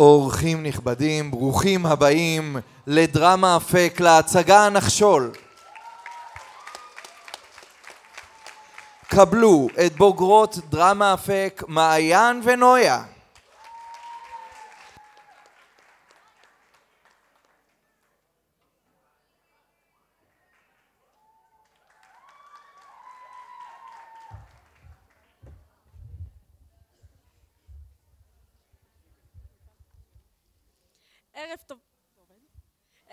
אורחים נכבדים, ברוכים הבאים לדרמה אפק, להצגה הנחשול. קבלו את בוגרות דרמה אפק מעיין ונויה.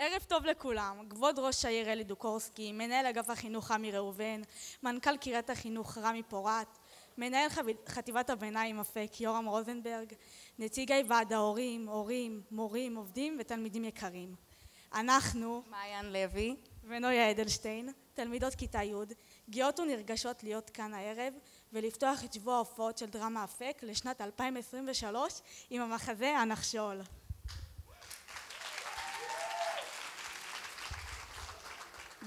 ערב טוב לכולם. כבוד ראש העיר אלי דוקורסקי, מנהל אגף החינוך רמי ראובן, מנכ"ל קריית החינוך רמי פורט, מנהל חטיבת הביניים אפק יורם רוזנברג, נציגי ועד ההורים, הורים, מורים, עובדים ותלמידים יקרים. אנחנו, מעיין לוי ונויה אדלשטיין, תלמידות כיתה י', גאות ונרגשות להיות כאן הערב ולפתוח את שבוע ההופעות של דרמה אפק לשנת 2023 עם המחזה הנחשול.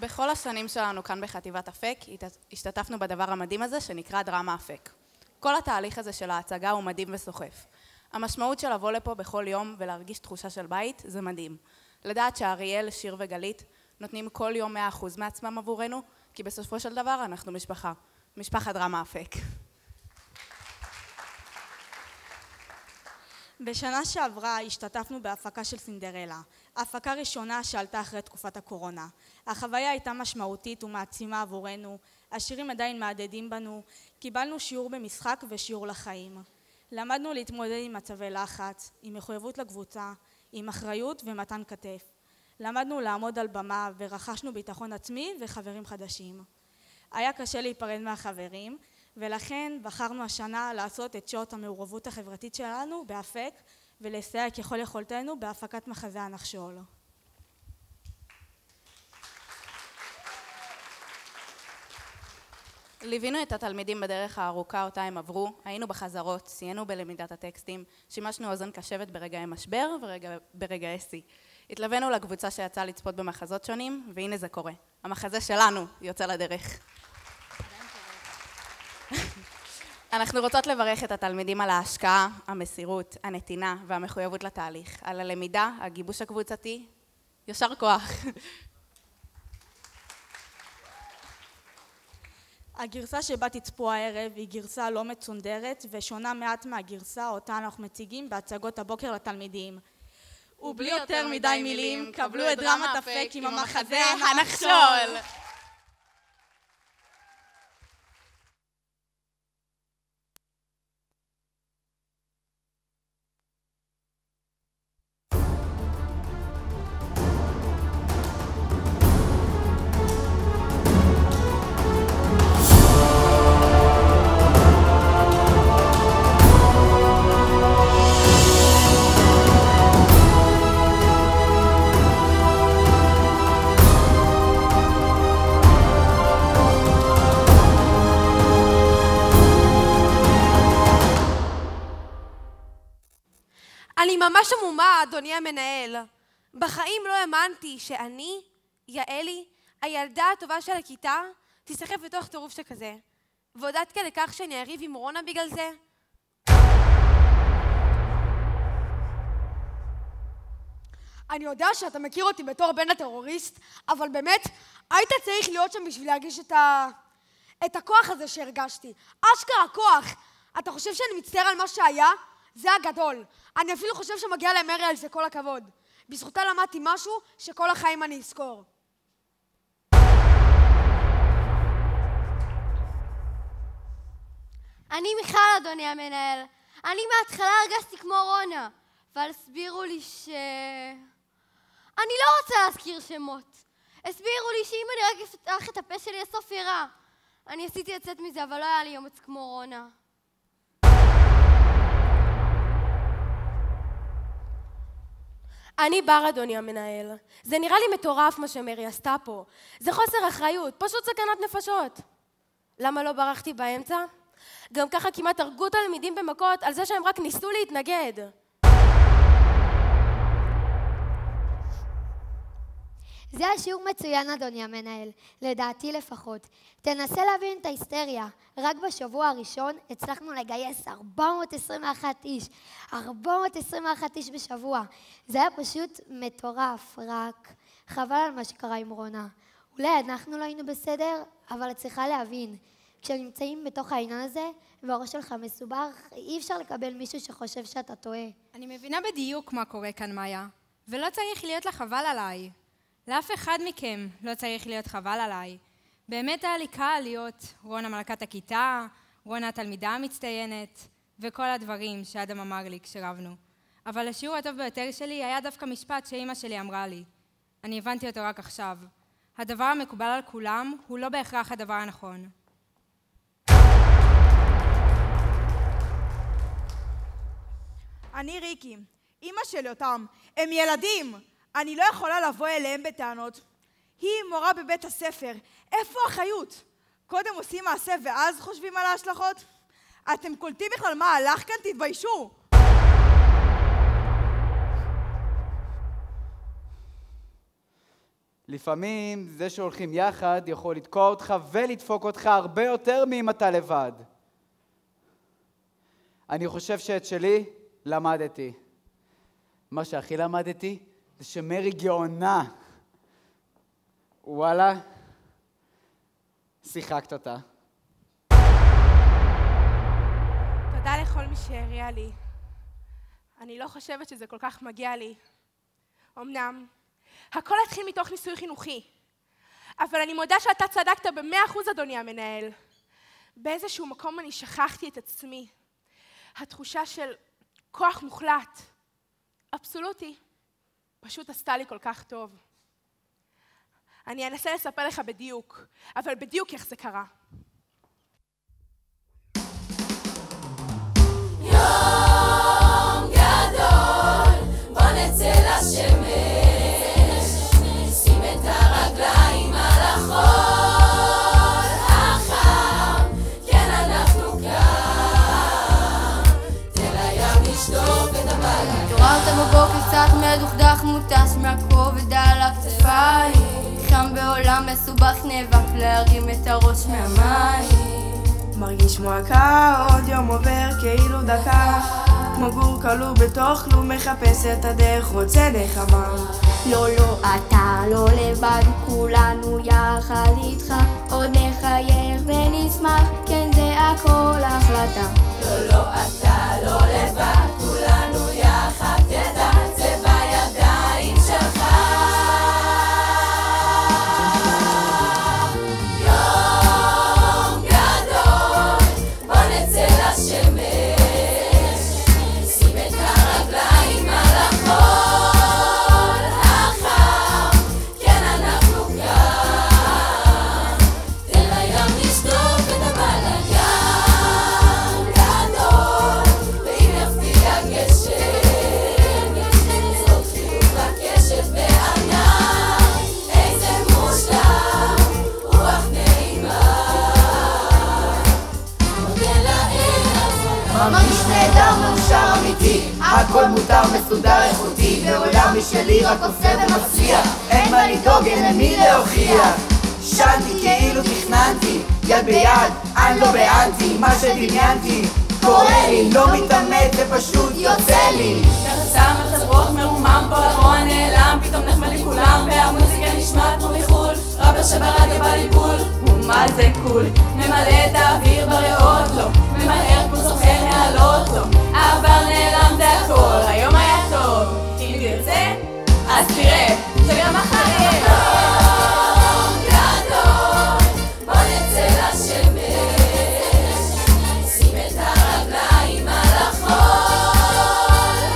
בכל השנים שלנו כאן בחטיבת אפק השתתפנו בדבר המדהים הזה שנקרא דרמה אפק. כל התהליך הזה של ההצגה הוא מדהים וסוחף. המשמעות של לבוא לפה בכל יום ולהרגיש תחושה של בית זה מדהים. לדעת שאריאל, שיר וגלית נותנים כל יום 100% מעצמם עבורנו, כי בסופו של דבר אנחנו משפחה. משפחת דרמה אפק. בשנה שעברה השתתפנו בהפקה של סינדרלה, ההפקה ראשונה שעלתה אחרי תקופת הקורונה. החוויה הייתה משמעותית ומעצימה עבורנו, השירים עדיין מהדהדים בנו, קיבלנו שיעור במשחק ושיעור לחיים. למדנו להתמודד עם מצבי לחץ, עם מחויבות לקבוצה, עם אחריות ומתן כתף. למדנו לעמוד על במה ורכשנו ביטחון עצמי וחברים חדשים. היה קשה להיפרד מהחברים, ולכן בחרנו השנה לעשות את שעות המעורבות החברתית שלנו באפק ולסייע ככל יכולתנו בהפקת מחזה הנחשול. ליווינו את התלמידים בדרך הארוכה אותה הם עברו, היינו בחזרות, סיינו בלמידת הטקסטים, שימשנו אוזן קשבת ברגעי משבר וברגעי שיא. התלווינו לקבוצה שיצאה לצפות במחזות שונים, והנה זה קורה. המחזה שלנו יוצא לדרך. אנחנו רוצות לברך את התלמידים על ההשקעה, המסירות, הנתינה והמחויבות לתהליך, על הלמידה, הגיבוש הקבוצתי. ישר כוח. הגרסה שבה תצפו הערב היא גרסה לא מצונדרת ושונה מעט מהגרסה אותה אנחנו מציגים בהצגות הבוקר לתלמידים. ובלי יותר מדי מילים, קבלו את דרמת אפק עם המחזה הנחשול. אני ממש עמומה, אדוני המנהל. בחיים לא האמנתי שאני, יעלי, הילדה הטובה של הכיתה, תסחף בתוך טירוף שכזה. והודעת כדי כך שאני אריב עם רונה בגלל זה. אני יודע שאתה מכיר אותי בתור בן הטרוריסט, אבל באמת, היית צריך להיות שם בשביל להרגיש את הכוח הזה שהרגשתי. אשכרה כוח. אתה חושב שאני מצטער על מה שהיה? זה הגדול. אני אפילו חושב שמגיע למרי על זה כל הכבוד. בזכותה למדתי משהו שכל החיים אני אזכור. אני מיכל, אדוני המנהל. אני מההתחלה הרגשתי כמו רונה, אבל הסבירו לי אני לא רוצה להזכיר שמות. הסבירו לי שאם אני רק אפתח את הפה שלי הסוף יירע. אני עשיתי לצאת מזה, אבל לא היה לי אומץ כמו רונה. אני בר, אדוני המנהל. זה נראה לי מטורף מה שמרי עשתה פה. זה חוסר אחריות, פשוט סכנת נפשות. למה לא ברחתי באמצע? גם ככה כמעט הרגו תלמידים במכות על זה שהם רק ניסו להתנגד. זה השיעור מצוין, אדוני המנהל, לדעתי לפחות. תנסה להבין את ההיסטריה. רק בשבוע הראשון הצלחנו לגייס 421 איש. 421 איש בשבוע. זה היה פשוט מטורף, רק חבל על מה שקרה עם רונה. אולי אנחנו לא היינו בסדר, אבל את צריכה להבין. כשנמצאים בתוך העניין הזה, והראש שלך מסובך, אי אפשר לקבל מישהו שחושב שאתה טועה. אני מבינה בדיוק מה קורה כאן, מאיה. ולא צריך להיות לה חבל עליי. לאף אחד מכם לא צריך להיות חבל עליי. באמת היה לי קל להיות רונה מלכת הכיתה, רונה התלמידה המצטיינת, וכל הדברים שאדם אמר לי כשרבנו. אבל השיעור הטוב ביותר שלי היה דווקא משפט שאמא שלי אמרה לי. אני הבנתי אותו רק עכשיו. הדבר המקובל על כולם הוא לא בהכרח הדבר הנכון. אני ריקי, אמא שלי אותם, הם ילדים, אני לא יכולה לבוא אליהם בטענות. היא מורה בבית הספר, איפה האחריות? קודם עושים מעשה ואז חושבים על ההשלכות? אתם קולטים בכלל מה הלך כאן? תתביישו! לפעמים זה שהולכים יחד יכול לתקוע אותך ולדפוק אותך הרבה יותר מאם אתה לבד. אני חושב שאת שלי למדתי. מה שהכי למדתי זה שמרי גאונה. וואלה, שיחקת אותה. תודה לכל מי שהריע לי. אני לא חושבת שזה כל כך מגיע לי. אמנם, הכל התחיל מתוך ניסוי חינוכי. אבל אני מודה שאתה צדקת ב100%, אדוני המנהל. באיזשהו מקום אני שכחתי את עצמי. התחושה של כוח מוחלט, אבסולוטי, פשוט עשתה לי כל כך טוב. אני אנסה לספר לך בדיוק, אבל בדיוק איך זה קרה. יום גדול, בוא נצא לשמש, שים את הרגליים על החול החם, כן אנחנו כאן, תל הים נשטוף את הבלגן. התעוררת בבוקר קצת מדוכדך, מוטס מהכובד על הכתפיים, חם בעולם מסובך, נאבק להרים את הראש מהמים. מרגיש מועקה, עוד יום עובר כאילו דקה, כמו גור כלוא בתוך כלום, מחפש את הדרך, רוצה נחמה. לא, לא, אתה לא לבד, כולנו יחד איתך, עוד נחייך ונשמח, כן זה הכל החלטה. לא, לא, אתה לא לבד, כולנו יחד, תדע, זה בידיים שלך. הכל מותר, מסודר, איכותי, בעולם משלי רק עושה ומצליח, אין מה לדאוג, אין למי להוכיח. שנתי כאילו תכננתי, יד ביד, אני לא באנטי, מה שדמיינתי קורה לי, לא מתאמץ, זה פשוט יוצא לי. יחסם מצב רוח מרומם, פה הרוע נעלם, פתאום נחמדים כולם, והמוזיקה נשמעת כמו מחול, רבר שברדיו בליבול, ומה זה קול, ממלא את האוויר בריאות לו, ממהר כמו זוכר נעלות לו, העבר נעלם זה הכל, היום היה טוב, אם תרצה, אז תראה, שגם מחר יהיה יום גדול, בוא נצא לשמש, שים את הרגליים על החול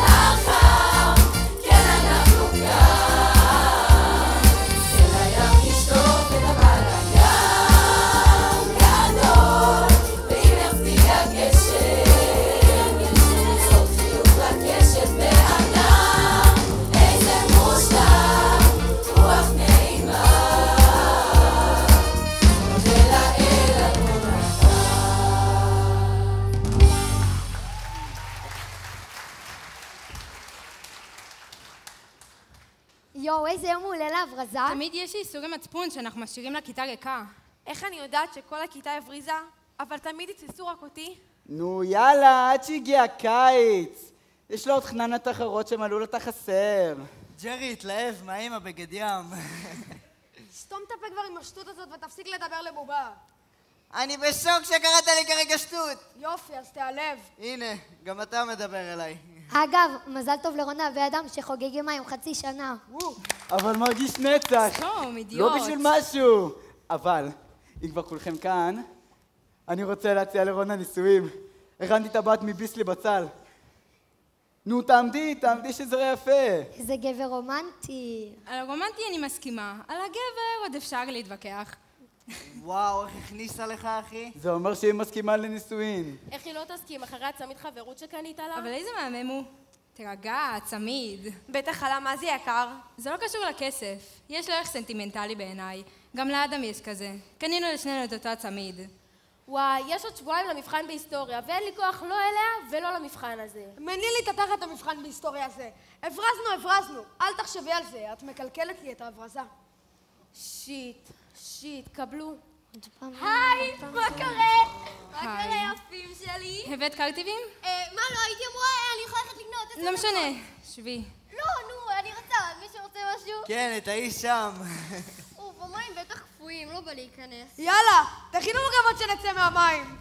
החם, כן אנחנו כאן, תל הים נשטוף את הבלגן גדול, אולי זה יום מעולה להברזה? תמיד יש לי איסורי מצפון שאנחנו משאירים לכיתה ריקה. איך אני יודעת שכל הכיתה הבריזה, אבל תמיד יתפסו רק אותי? נו יאללה, עד שהגיע הקיץ. יש לו עוד חננת אחרות שמלאו לו את החסר. ג'רי התלהב, מה עם הבגד ים? סתום את הפה כבר עם השטות הזאת ותפסיק לדבר לבובה. אני בשוק שקראת לי כרגע שטות. יופי, אז תיעלב. הנה, גם אתה מדבר אליי. אגב, מזל טוב לרונה ואדם שחוגגים היום חצי שנה. אבל מרגיש נצח. סתום, אידיוט. לא בשביל משהו. אבל, אם כבר כולכם כאן, אני רוצה להציע לרונה נישואים. הכנתי את הבת מביסלי בצל. נו, תעמדי שזה ראה יפה. איזה גבר רומנטי. על הרומנטי אני מסכימה, על הגבר עוד אפשר להתווכח. וואו, איך הכניסה לך, אחי? זה אומר שהיא מסכימה לנישואין. איך היא לא תסכים אחרי הצמיד חברות שקנית לה? אבל איזה מהמם הוא. תרגע, צמיד. בטח עלה מה זה יקר. זה לא קשור לכסף. יש לו ערך סנטימנטלי בעיניי. גם לאדם יש כזה. קנינו לשנינו את אותו הצמיד. וואי, יש עוד שבועיים למבחן בהיסטוריה, ואין לי כוח לא אליה ולא למבחן הזה. מני לי את התחת המבחן בהיסטוריה הזה. הברזנו. אל תחשבי על זה, את מקלקלת לי את ההברזה. שיט, קבלו. היי, מה קורה? מה קורה יפים שלי? הבאת קרטיבים? מה לא, הייתי אמורה, אני יכולה ללכת לקנות. לא משנה, שבי. לא, נו, אני רוצה, מישהו רוצה משהו? כן, את האיש שם. אוף, המים בטח קפואים, לא בא להיכנס. יאללה, תכינו מגבות שנצא מהמים.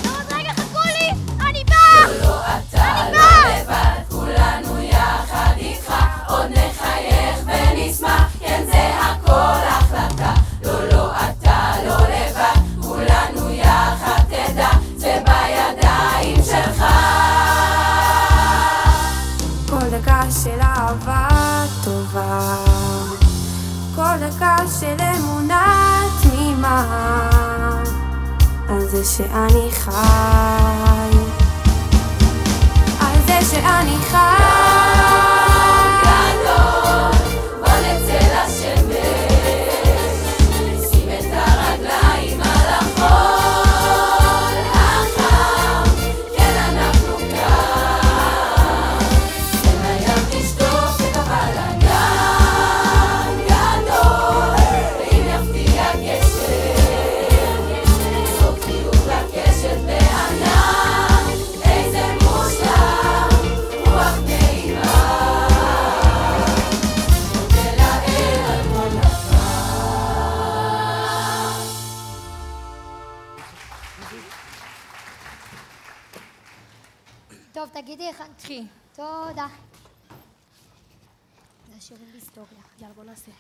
לא, אז רגע, חכו לי, אני באה! לא, אתה לא לבד, כולנו יחד איתך, עוד נחייך ונשמח, כן זה הכל החלטה. לא, אתה לא לבד, כולנו יחד תדע, זה בידיים שלך. כל דקה של אהבה טובה, כל דקה של אמונה תמימה, על זה שאני חי, על זה שאני חי. גדול, בוא נצא לשמש, נשים את הרגליים על החול החם, כן אנחנו כאן, זה לים לשטוף את הבלגן גדול, ואם יפתיע גשם, זאת חיוך לקשת בענן, איזה מושלם, רוח נעימה, נודה לאל על כל דבר. טוב, תגידי איך... קחי. תודה. זה השיעורים בהיסטוריה. יאללה, בוא נעשה.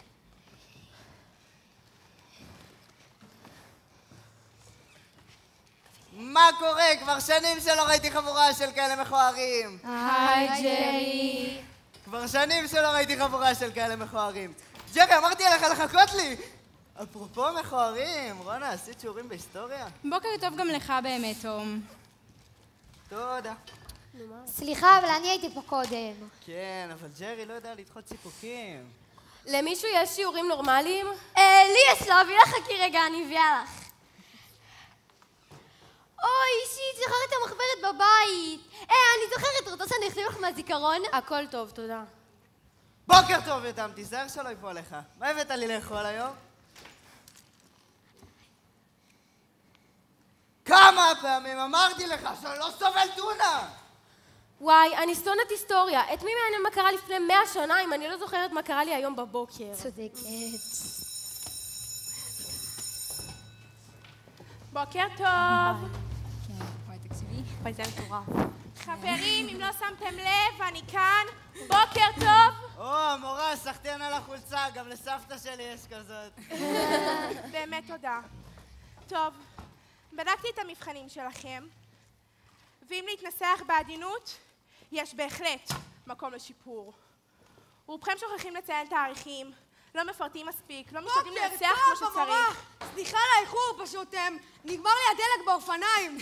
מה קורה? כבר שנים שלא ראיתי חבורה של כאלה מכוערים. היי ג'רי. כבר שנים שלא ראיתי חבורה של כאלה מכוערים. ג'רי, אמרתי לך לחכות לי! אפרופו מכוערים, רונה, עשית שיעורים בהיסטוריה? בוקר טוב גם לך באמת, תום. תודה. סליחה, אבל אני הייתי פה קודם. כן, אבל ג'רי לא יודע לדחות סיפוקים. למישהו יש שיעורים נורמליים? לי יש לו, אביא לך חכי רגע, אני אביאה לך. אוי, אישית, זכרת את המחברת בבית. אני זוכרת, רוצה שאני אחזיר לך מהזיכרון? הכל טוב, תודה. בוקר טוב, יותם, תיזהר שלא יפול עליך. מה הבאת לי לאכול היום? כמה פעמים אמרתי לך שאני לא סובל טונה! וואי, אני שונאת היסטוריה. את מי מעניין מה קרה לפני 100 שנה אם אני לא זוכרת מה קרה לי היום בבוקר? צודקת. בוקר טוב. כן, וואי, תקשיבי. וואי, זה מטורף. חברים, אם לא שמתם לב, אני כאן. בוקר טוב. או, מורה, סחטיין על החולצה, גם לסבתא שלי יש כזאת. באמת תודה. טוב, בדקתי את המבחנים שלכם, ואם להתנסח בעדינות, יש בהחלט מקום לשיפור. רובכם שוכחים לציין תאריכים, לא מפרטים מספיק, לא משתדלים לנסח כמו שצריך. סליחה על האיחור, פשוט נגמר לי הדלק באופניים.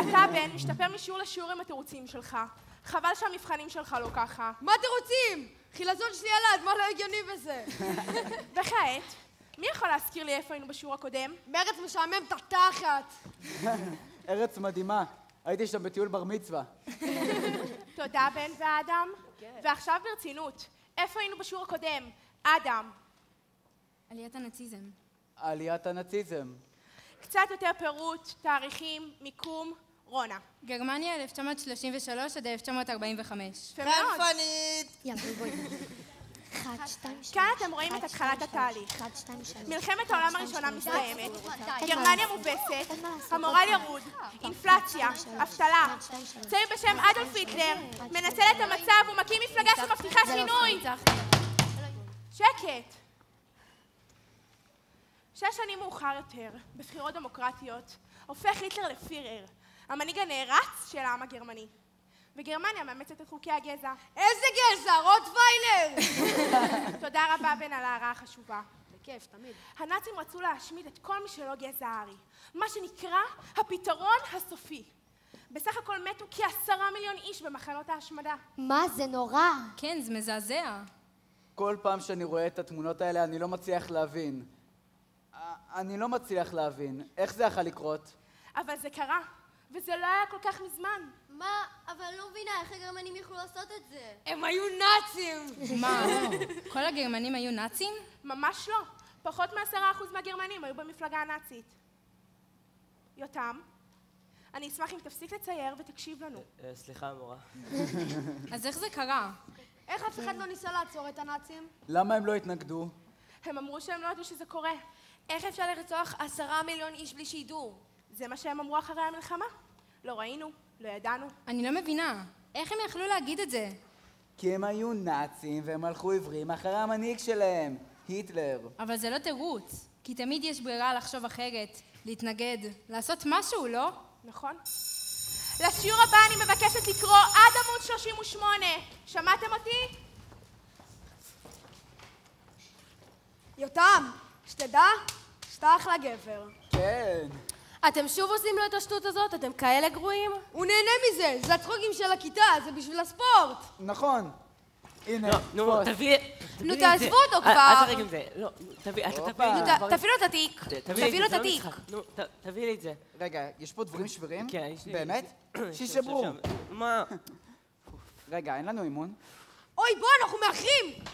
אתה, בן, משתפר משיעור לשיעור עם התירוצים שלך. חבל שהמבחנים שלך לא ככה. מה תירוצים? חילזון שלי ילד, מה לא הגיוני בזה? וכעת, מי יכול להזכיר לי איפה היינו בשיעור הקודם? בארץ משעמם את התחת. ארץ מדהימה. הייתי שם בטיול בר מצווה. תודה, בן ואדם. ועכשיו ברצינות. איפה היינו בשיעור הקודם? אדם. עליית הנאציזם. עליית הנאציזם. קצת יותר פירוט, תאריכים, מיקום, רונה. גרמניה 1933 עד 1945. חלפנית! יאללה, בואי. 1, 2, 3. כאן אתם רואים את התחלת התהליך. מלחמת העולם הראשונה מסתיימת, גרמניה מובסת, המורל ירוד, אינפלציה, אבטלה. צעיר בשם אדולף היטלר מנצל את המצב ומקים מפלגה שמבטיחה שינוי. שקט. 6 שנים מאוחר יותר, בבחירות דמוקרטיות, הופך היטלר לפירר, המנהיג הנערץ של העם הגרמני. וגרמניה מאמצת את חוקי הגזע. איזה גזע? רוטוויילר! תודה רבה בן על ההערה החשובה. בכיף, תמיד. הנאצים רצו להשמיד את כל מי שלא גזע הארי. מה שנקרא הפתרון הסופי. בסך הכל מתו כ10 מיליון איש במחנות ההשמדה. מה? זה נורא. כן, זה מזעזע. כל פעם שאני רואה את התמונות האלה אני לא מצליח להבין. איך זה יכול לקרות? אבל זה קרה, וזה לא היה כל כך מזמן. מה? אבל אני לא מבינה איך הגרמנים יכלו לעשות את זה. הם היו נאצים! מה? כל הגרמנים היו נאצים? ממש לא. פחות מ10% מהגרמנים היו במפלגה הנאצית. יותם, אני אשמח אם תפסיק לצייר ותקשיב לנו. סליחה, מורה. אז איך זה קרה? איך אף אחד לא ניסה לעצור את הנאצים? למה הם לא התנגדו? הם אמרו שהם לא ידעו שזה קורה. איך אפשר לרצוח 10 מיליון איש בלי שידעו? זה מה שהם אמרו אחרי המלחמה. לא ראינו, לא ידענו. אני לא מבינה. איך הם יכלו להגיד את זה? כי הם היו נאצים והם הלכו עיוורים אחרי המנהיג שלהם, היטלר. אבל זה לא תירוץ. כי תמיד יש ברירה לחשוב אחרת, להתנגד, לעשות משהו, לא? נכון. לשיעור הבא אני מבקשת לקרוא עד עמוד 38. שמעתם אותי? יותם, שתדע, שאתה אחלה גבר. כן. אתם שוב עושים לו את השטות הזאת? אתם כאלה גרועים? הוא נהנה מזה, זה הצחוקים של הכיתה, זה בשביל הספורט. נכון. הנה, נו, תביא נו, תעזבו אותו כבר. אל תראה עם זה. לא, תביא, אתה תביא. תביא לו את התיק. תביא לו את התיק. נו, תביא לי את זה. רגע, יש פה דברים שברים? כן, יש לי. באמת? שישברו. מה? רגע, אין לנו אימון? אוי, בוא, אנחנו מאחרים!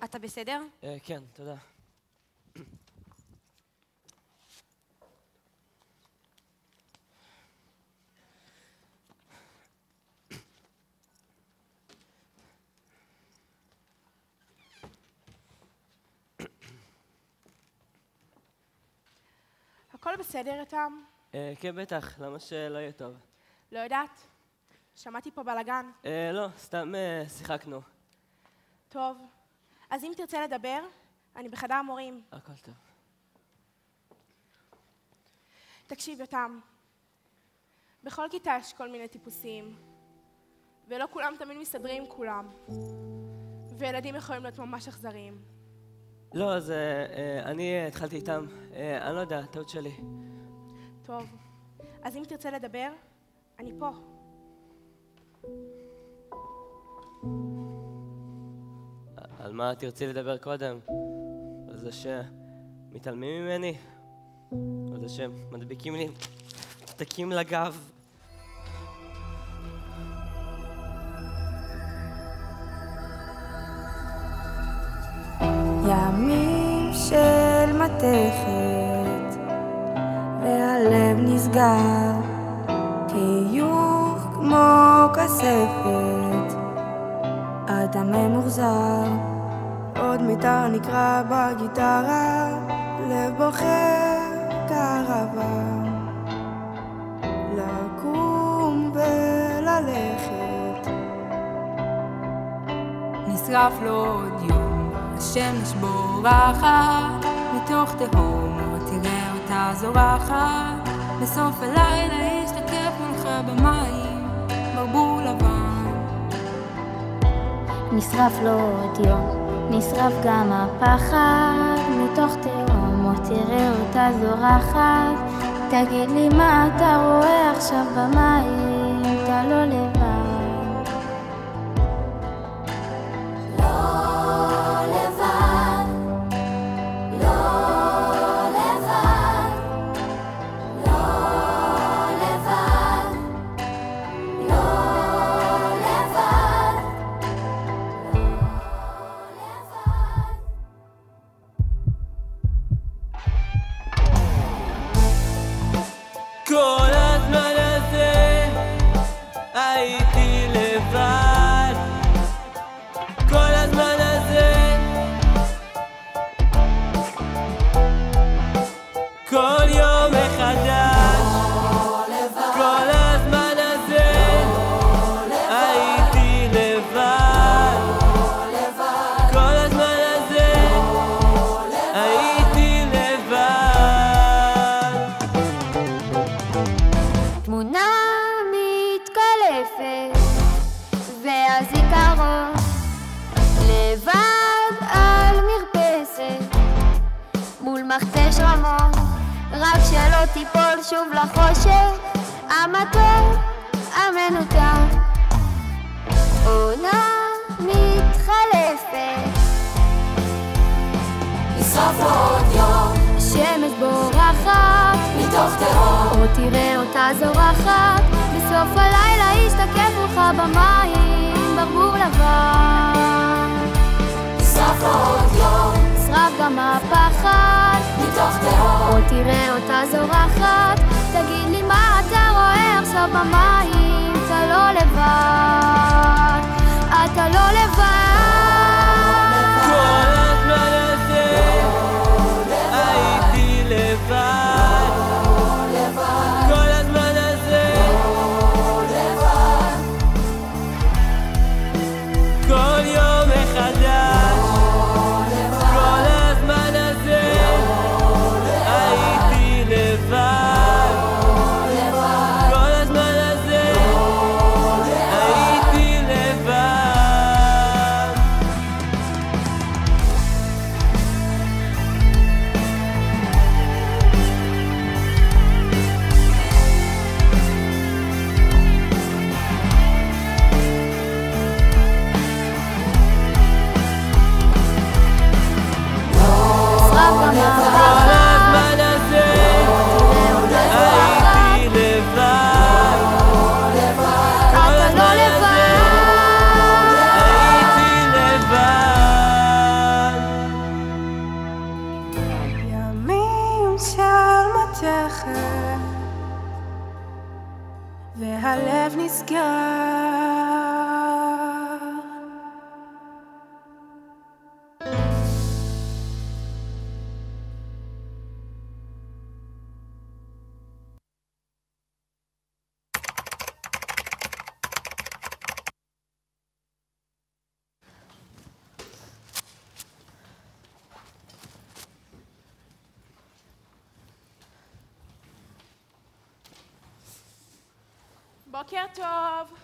אתה בסדר? כן, תודה. הכל בסדר, יותם? כן, בטח. למה שלא יהיה טוב? לא יודעת. שמעתי פה בלגן. לא, סתם שיחקנו. טוב. אז אם תרצה לדבר, אני בחדר המורים. הכל טוב. תקשיב, יותם. בכל כיתה יש כל מיני טיפוסים. ולא כולם תמיד מסתדרים עם כולם. וילדים יכולים להיות ממש אכזריים. לא, אז אני התחלתי איתם. אני לא יודע, טעות שלי. טוב. אז אם תרצה לדבר, אני פה. על מה תרצי לדבר קודם? על זה שמתעלמים ממני? על זה שמדביקים לי פתקים לגב? ימים של מתכת והלב נסגר, חיוך כמו כספת, אדם ממוחזר, עוד מיתר נקרא בגיטרה, לב בוחר קרבה, לקום וללכת. נשרף לו עוד יום, השמש בורחת, מתוך תהום תראה אותה זורחת, בסוף הלילה ישתקף מולך במים, ברבור לבן. נשרף לו עוד יום, נשרף גם הפחד, מתוך תהום תראה אותה זורחת, תגיד לי מה אתה רואה עכשיו במים, אתה לא לבד. לא יש רמות, רק שלא תיפול שוב לחושך המתוק המנותק. עונה מתחלפת, נשרף לו עוד יום, השמש בורחת מתוך תהום, או תראה אותה זורחת, בסוף הלילה ישתקף לך במים ברבור לבן. נשרף לו עוד יום, נשרף גם הפחד מתוך תהום, או תראה אותה זורחת, תגיד לי מה אתה רואה עכשיו במים, אתה לא לבד, אתה לא לבד. כל הזמן הזה הייתי לבד, כל הזמן הזה כל יום מחדש, כל הזמן הזה הייתי לבד, כל הזמן הזה הייתי לבד. ימים של מתכת והלב נסגר, בוקר טוב.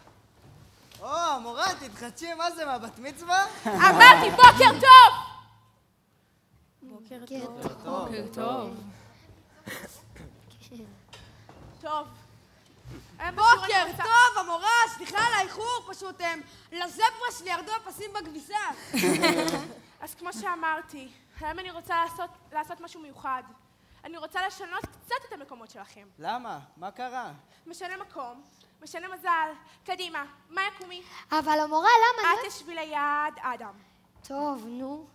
או, מורה, תתחדשי, מה זה, מהבת מצווה? אמרתי בוקר טוב! בוקר בוקר טוב. טוב. בוקר טוב, המורה, סליחה על האיחור, פשוט לזברה שלי ירדו הפסים בכביסה. אז כמו שאמרתי, היום אני רוצה לעשות משהו מיוחד. אני רוצה לשנות קצת את המקומות שלכם. למה? מה קרה? משנה מקום, משנה מזל. קדימה, מה יקומי? אבל המורה, למה? את תשבי ליד אדם. טוב, נו.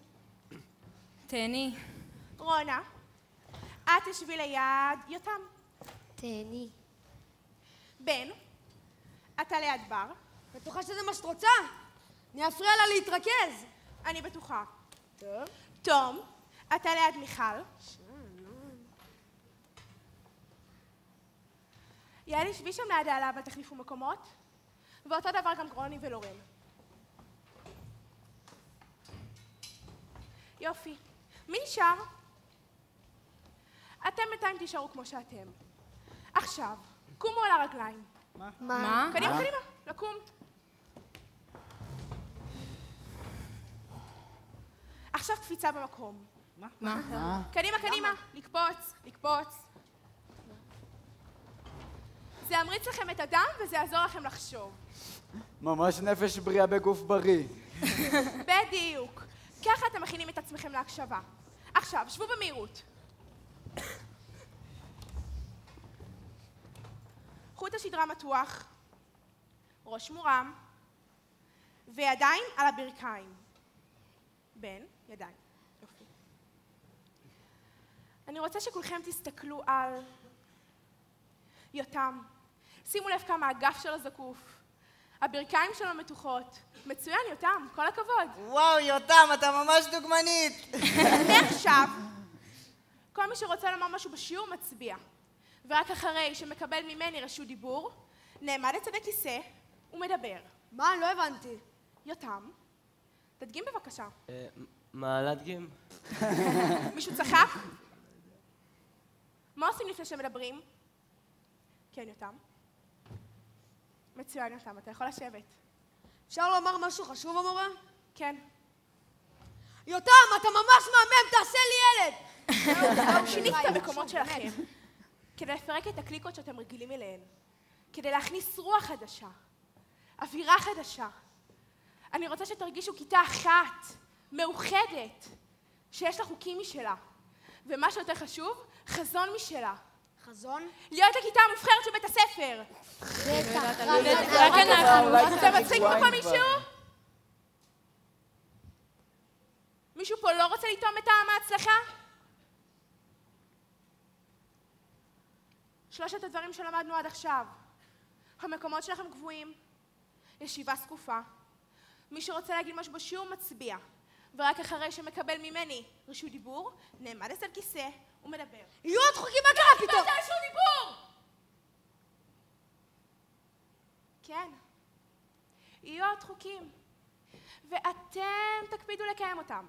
תהני. רונה, את תשבי ליד יותם. תהני. בן, אתה ליד בר. בטוחה שזה מה שאת רוצה? אני אפריע לה להתרכז. אני בטוחה. טוב. תום, אתה ליד מיכל. יעלי, שבי שם ליד העלה, אבל תחליפו מקומות. ואותו דבר גם גרוני ולורן. יופי. מי נשאר? אתם בינתיים תישארו כמו שאתם. עכשיו, קומו על הרגליים. מה? קדימה, קדימה, לקום. עכשיו קפיצה במקום. מה? קדימה, קדימה, לקפוץ, לקפוץ. זה ימריץ לכם את הדם וזה יעזור לכם לחשוב. ממש נפש בריאה בגוף בריא. בדיוק. ככה אתם מכינים את עצמכם להקשבה. עכשיו, שבו במהירות. חוט השדרה מתוח, ראש מורם, וידיים על הברכיים. בן, ידיים. יופי. אני רוצה שכולכם תסתכלו על יותם. שימו לב כמה הגף שלו זקוף. הברכיים שלו מתוחות. מצוין, יותם, כל הכבוד. וואו, יותם, אתה ממש דוגמנית. מעכשיו, כל מי שרוצה לומר משהו בשיעור מצביע. ורק אחרי שמקבל ממני רשות דיבור, נעמד לצד הכיסא ומדבר. מה? לא הבנתי. יותם, תדגים בבקשה. מה להדגים? מישהו צחק? מה עושים לפני שמדברים? כן, יותם. מצוין, יותם, אתה יכול לשבת. אפשר לומר משהו חשוב, המורה? כן. יותם, אתה ממש מהמם, תעשה לי ילד! שינית את המקומות שלכם כדי לפרק את הקליקות שאתם רגילים אליהן, כדי להכניס רוח חדשה, אווירה חדשה. אני רוצה שתרגישו כיתה אחת, מאוחדת, שיש לה חוקים משלה. ומה שיותר חשוב, חזון משלה. חזון? להיות הכיתה המובחרת של בית הספר. רק אנחנו. זה מצחיק פה מישהו? מישהו פה לא רוצה לטעום את טעם ההצלחה? 3 הדברים שלמדנו עד עכשיו. המקומות שלכם קבועים, ישיבה זקופה. מי שרוצה להגיד משהו בשיעור מצביע, ורק אחרי שמקבל ממני רשות דיבור, נעמד על כיסא ומדבר. יהיו עוד חוקים, מה קרה פתאום? קיבלת רשות דיבור! כן, יהיו עוד חוקים, ואתם תקפידו לקיים אותם.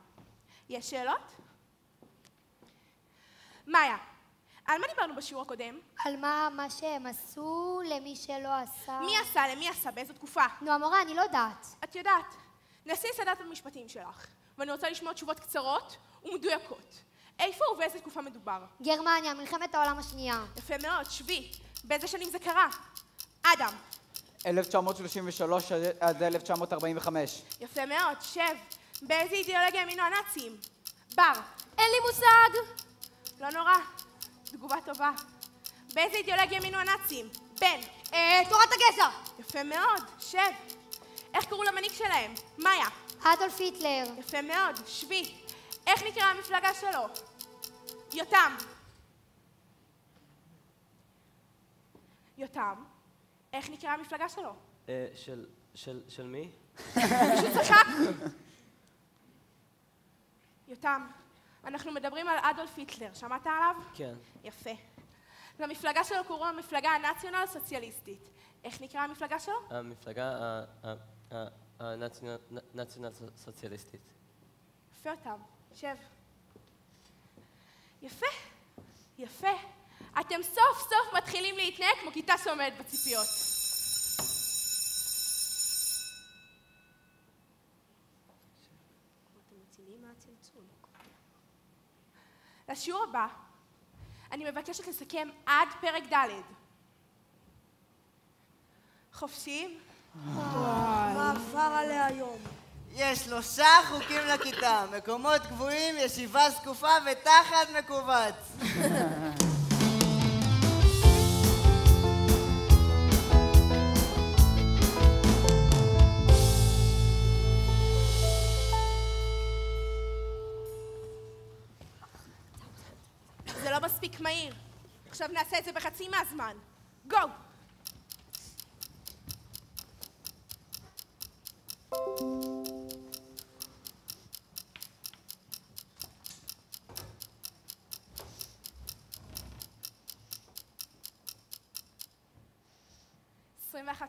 יש שאלות? מאיה, על מה דיברנו בשיעור הקודם? על מה שהם עשו למי שלא עשה... מי עשה? למי עשה? באיזו תקופה? נו, המורה, אני לא יודעת. את יודעת. נסי סדרת המשפטים שלך, ואני רוצה לשמוע תשובות קצרות ומדויקות. איפה ובאיזה תקופה מדובר? גרמניה, מלחמת העולם השנייה. יפה מאוד, שבי. באיזה שנים זה קרה? אדם. 1933 עד 1945. יפה מאוד, שב. באיזה אידיאולוגיה האמינו הנאצים? בר. אין לי מושג. לא נורא. תגובה טובה. באיזה אידיאולוגיה האמינו הנאצים? בן. תורת הגזע. יפה מאוד, שב. איך קראו למנהיג שלהם? מאיה. אדולף היטלר. יפה מאוד, שבי. איך נקרא המפלגה שלו? יותם. יותם, איך נקרא המפלגה שלו? של מי? פשוט צחק. יותם, אנחנו מדברים על אדולף היטלר, שמעת עליו? כן. יפה. למפלגה שלו קראו המפלגה הנאציונל סוציאליסטית. איך נקרא המפלגה שלו? המפלגה הנאציונל סוציאליסטית. יפה אותם, שב. יפה, יפה. אתם סוף סוף מתחילים להתנהג כמו כיתה שעומדת בציפיות. לשיעור הבא, אני מבקשת לסכם עד פרק ד'. חופשיים? מה עבר עליה היום? יש 3 חוקים לכיתה, מקומות קבועים, ישיבה זקופה ותחת מקובץ. זה לא מספיק מהיר. עכשיו נעשה את זה בחצי מהזמן. גו!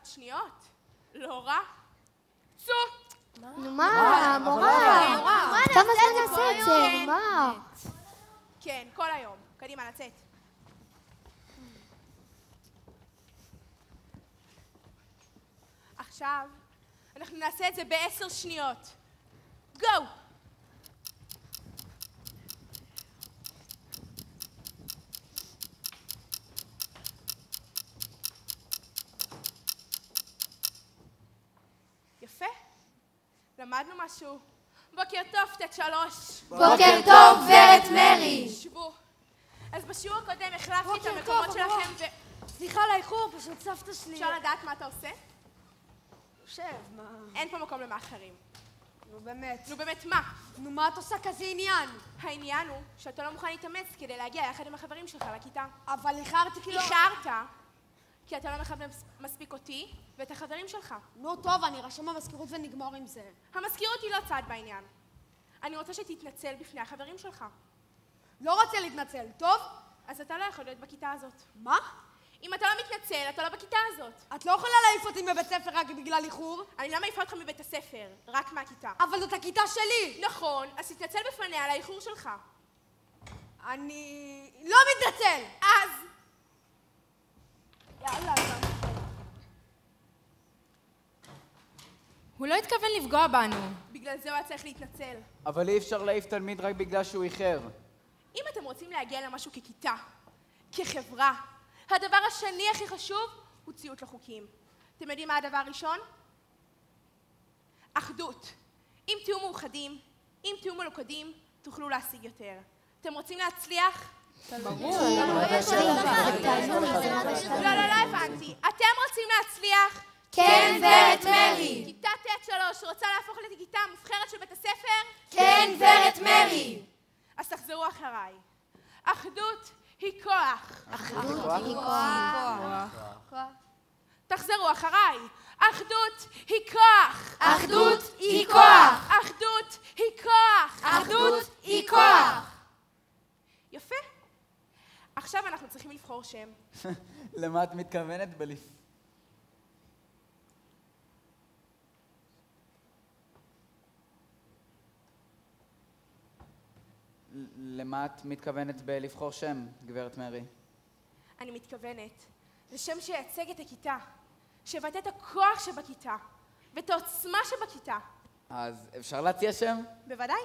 שניות? לא רע? צו! נו מה, מורה? כמה זמן נעשה את זה? מה? כן, כל היום. קדימה, לצאת. עכשיו, אנחנו נעשה את זה ב10 שניות. גו! יפה. למדנו משהו. בוקר טוב, ט' 3. בוקר טוב, גברת מרי. שבו. אז בשיעור הקודם החלפתי את המקומות שלכם ו... סליחה על האיחור, פשוט סבתא שלי... אפשר לדעת מה אתה עושה? יושב, מה... אין פה מקום למאחרים. נו באמת. נו באמת מה? נו מה את עושה כזה עניין? העניין הוא שאתה לא מוכן להתאמץ כדי להגיע יחד עם החברים שלך לכיתה. אבל איחרתי כי לא... איחרת כי אתה לא מכבד מספיק אותי ואת החברים שלך. נו טוב, אני ארשם במזכירות ונגמור עם זה. המזכירות היא לא צד בעניין. אני רוצה שתתנצל בפני החברים שלך. לא רוצה להתנצל, טוב? אז אתה לא יכול להיות בכיתה הזאת. מה? אם אתה לא מתנצל, אתה לא בכיתה הזאת. את לא יכולה להעיף אותי מבית ספר רק בגלל איחור? אני לא מעיפה אותך מבית הספר, רק מהכיתה. אבל זאת הכיתה שלי! נכון, אז תתנצל בפניה על האיחור שלך. אני... לא מתנצל! אז... יאללה, הוא לא התכוון לפגוע בנו. בגלל זה הוא היה צריך להתנצל. אבל אי אפשר להעיף תלמיד רק בגלל שהוא איחר. אם אתם רוצים להגיע למשהו ככיתה, כחברה, הדבר השני הכי חשוב הוא ציות לחוקים. אתם יודעים מה הדבר הראשון? אחדות. אם תהיו מאוחדים, אם תהיו מלוכדים, תוכלו להשיג יותר. אתם רוצים להצליח? ברור. לא הבנתי. אתם רוצים להצליח? כן, גברת מרי. כיתה ט' 3 רוצה להפוך לכיתה המובחרת של בית הספר? כן, גברת מרי. אז תחזרו אחריי. אחדות היא כוח. אחדות היא כוח. תחזרו אחריי. אחדות היא כוח. אחדות היא כוח. אחדות היא כוח. אחדות היא כוח. יפה. עכשיו אנחנו צריכים לבחור שם. למה את מתכוונת למה את מתכוונת בלבחור שם, גברת מרי? אני מתכוונת לשם שייצג את הכיתה, שיבטא את הכוח שבכיתה ואת העוצמה שבכיתה. אז אפשר להציע שם? בוודאי.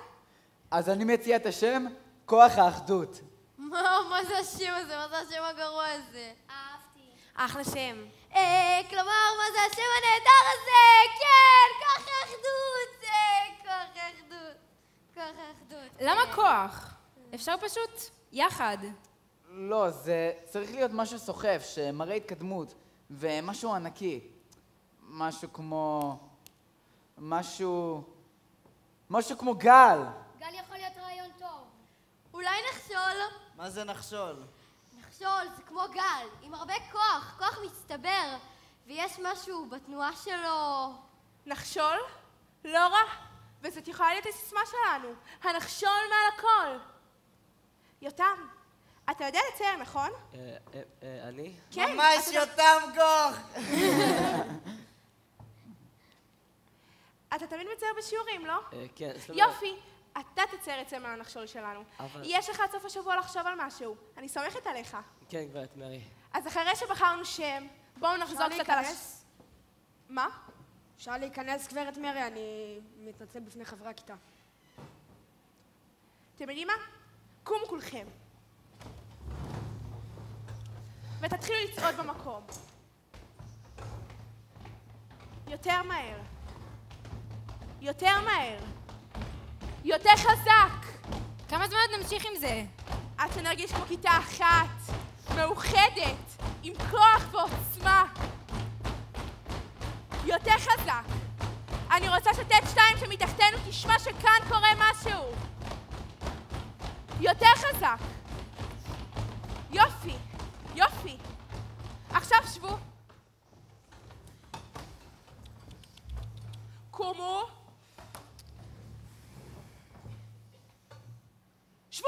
אז אני מציע את השם כוח האחדות. מה זה השם הזה? מה זה השם הגרוע הזה? אהבתי. אחלה שם. כלומר, מה זה השם הנהדר הזה? כן, כוח האחדות. כוח האחדות. כוח האחדות. למה כוח? אפשר פשוט יחד. לא, זה צריך להיות משהו סוחף, שמראה התקדמות, ומשהו ענקי. משהו כמו... משהו כמו גל. גל יכול להיות רעיון טוב. אולי נחשול? מה זה נחשול? נחשול זה כמו גל, עם הרבה כוח, כוח מצטבר, ויש משהו בתנועה שלו. נחשול? לא רע. וזאת יכולה להיות הסיסמה שלנו. הנחשול מעל הכל. יותם, אתה יודע לצייר, נכון? אני? כן. ממש יותם גוך! אתה תמיד מצייר בשיעורים, לא? כן. יופי. אתה תצייר את סמל הנחשול שלנו. אבל... יש לך עד סוף השבוע לחשוב על משהו. אני סומכת עליך. כן, גברת מרי. אז אחרי שבחרנו שם, בואו נחזור קצת על מה? אפשר להיכנס, גברת מרי, אני מתנצל בפני חברי הכיתה. אתם יודעים מה? קומו כולכם. ותתחילו לצעוד במקום. יותר מהר. יותר מהר. יותר חזק. כמה זמן נמשיך עם זה? עד שנרגיש כמו כיתה אחת, מאוחדת, עם כוח ועוצמה. יותר חזק. אני רוצה שט' 2 שמתחתנו תשמע שכאן קורה משהו. יותר חזק. יופי, יופי. עכשיו שבו. קומו. שבו.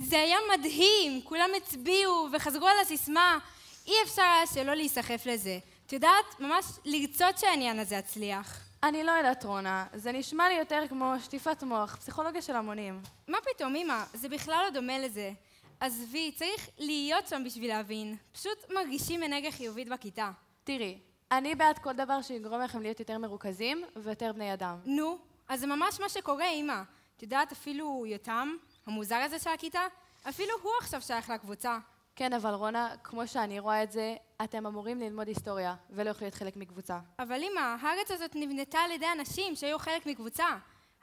זה היה מדהים, כולם הצביעו וחזרו על הסיסמה. אי אפשר היה שלא להיסחף לזה. את יודעת, ממש לרצות שהעניין הזה הצליח. אני לא יודעת, רונה. זה נשמע לי יותר כמו שטיפת מוח, פסיכולוגיה של המונים. מה פתאום, אמא? זה בכלל לא דומה לזה. עזבי, צריך להיות שם בשביל להבין. פשוט מרגישים אנרגיה חיובית בכיתה. תראי, אני בעד כל דבר שיגרום לכם להיות יותר מרוכזים ויותר בני אדם. נו, אז זה ממש מה שקורה, אמא. את יודעת, אפילו יותם, המוזר הזה של הכיתה, אפילו הוא עכשיו שייך לקבוצה. כן, אבל רונה, כמו שאני רואה את זה, אתם אמורים ללמוד היסטוריה, ולא יכולים להיות חלק מקבוצה. אבל אמא, הארץ הזאת נבנתה על ידי אנשים שהיו חלק מקבוצה.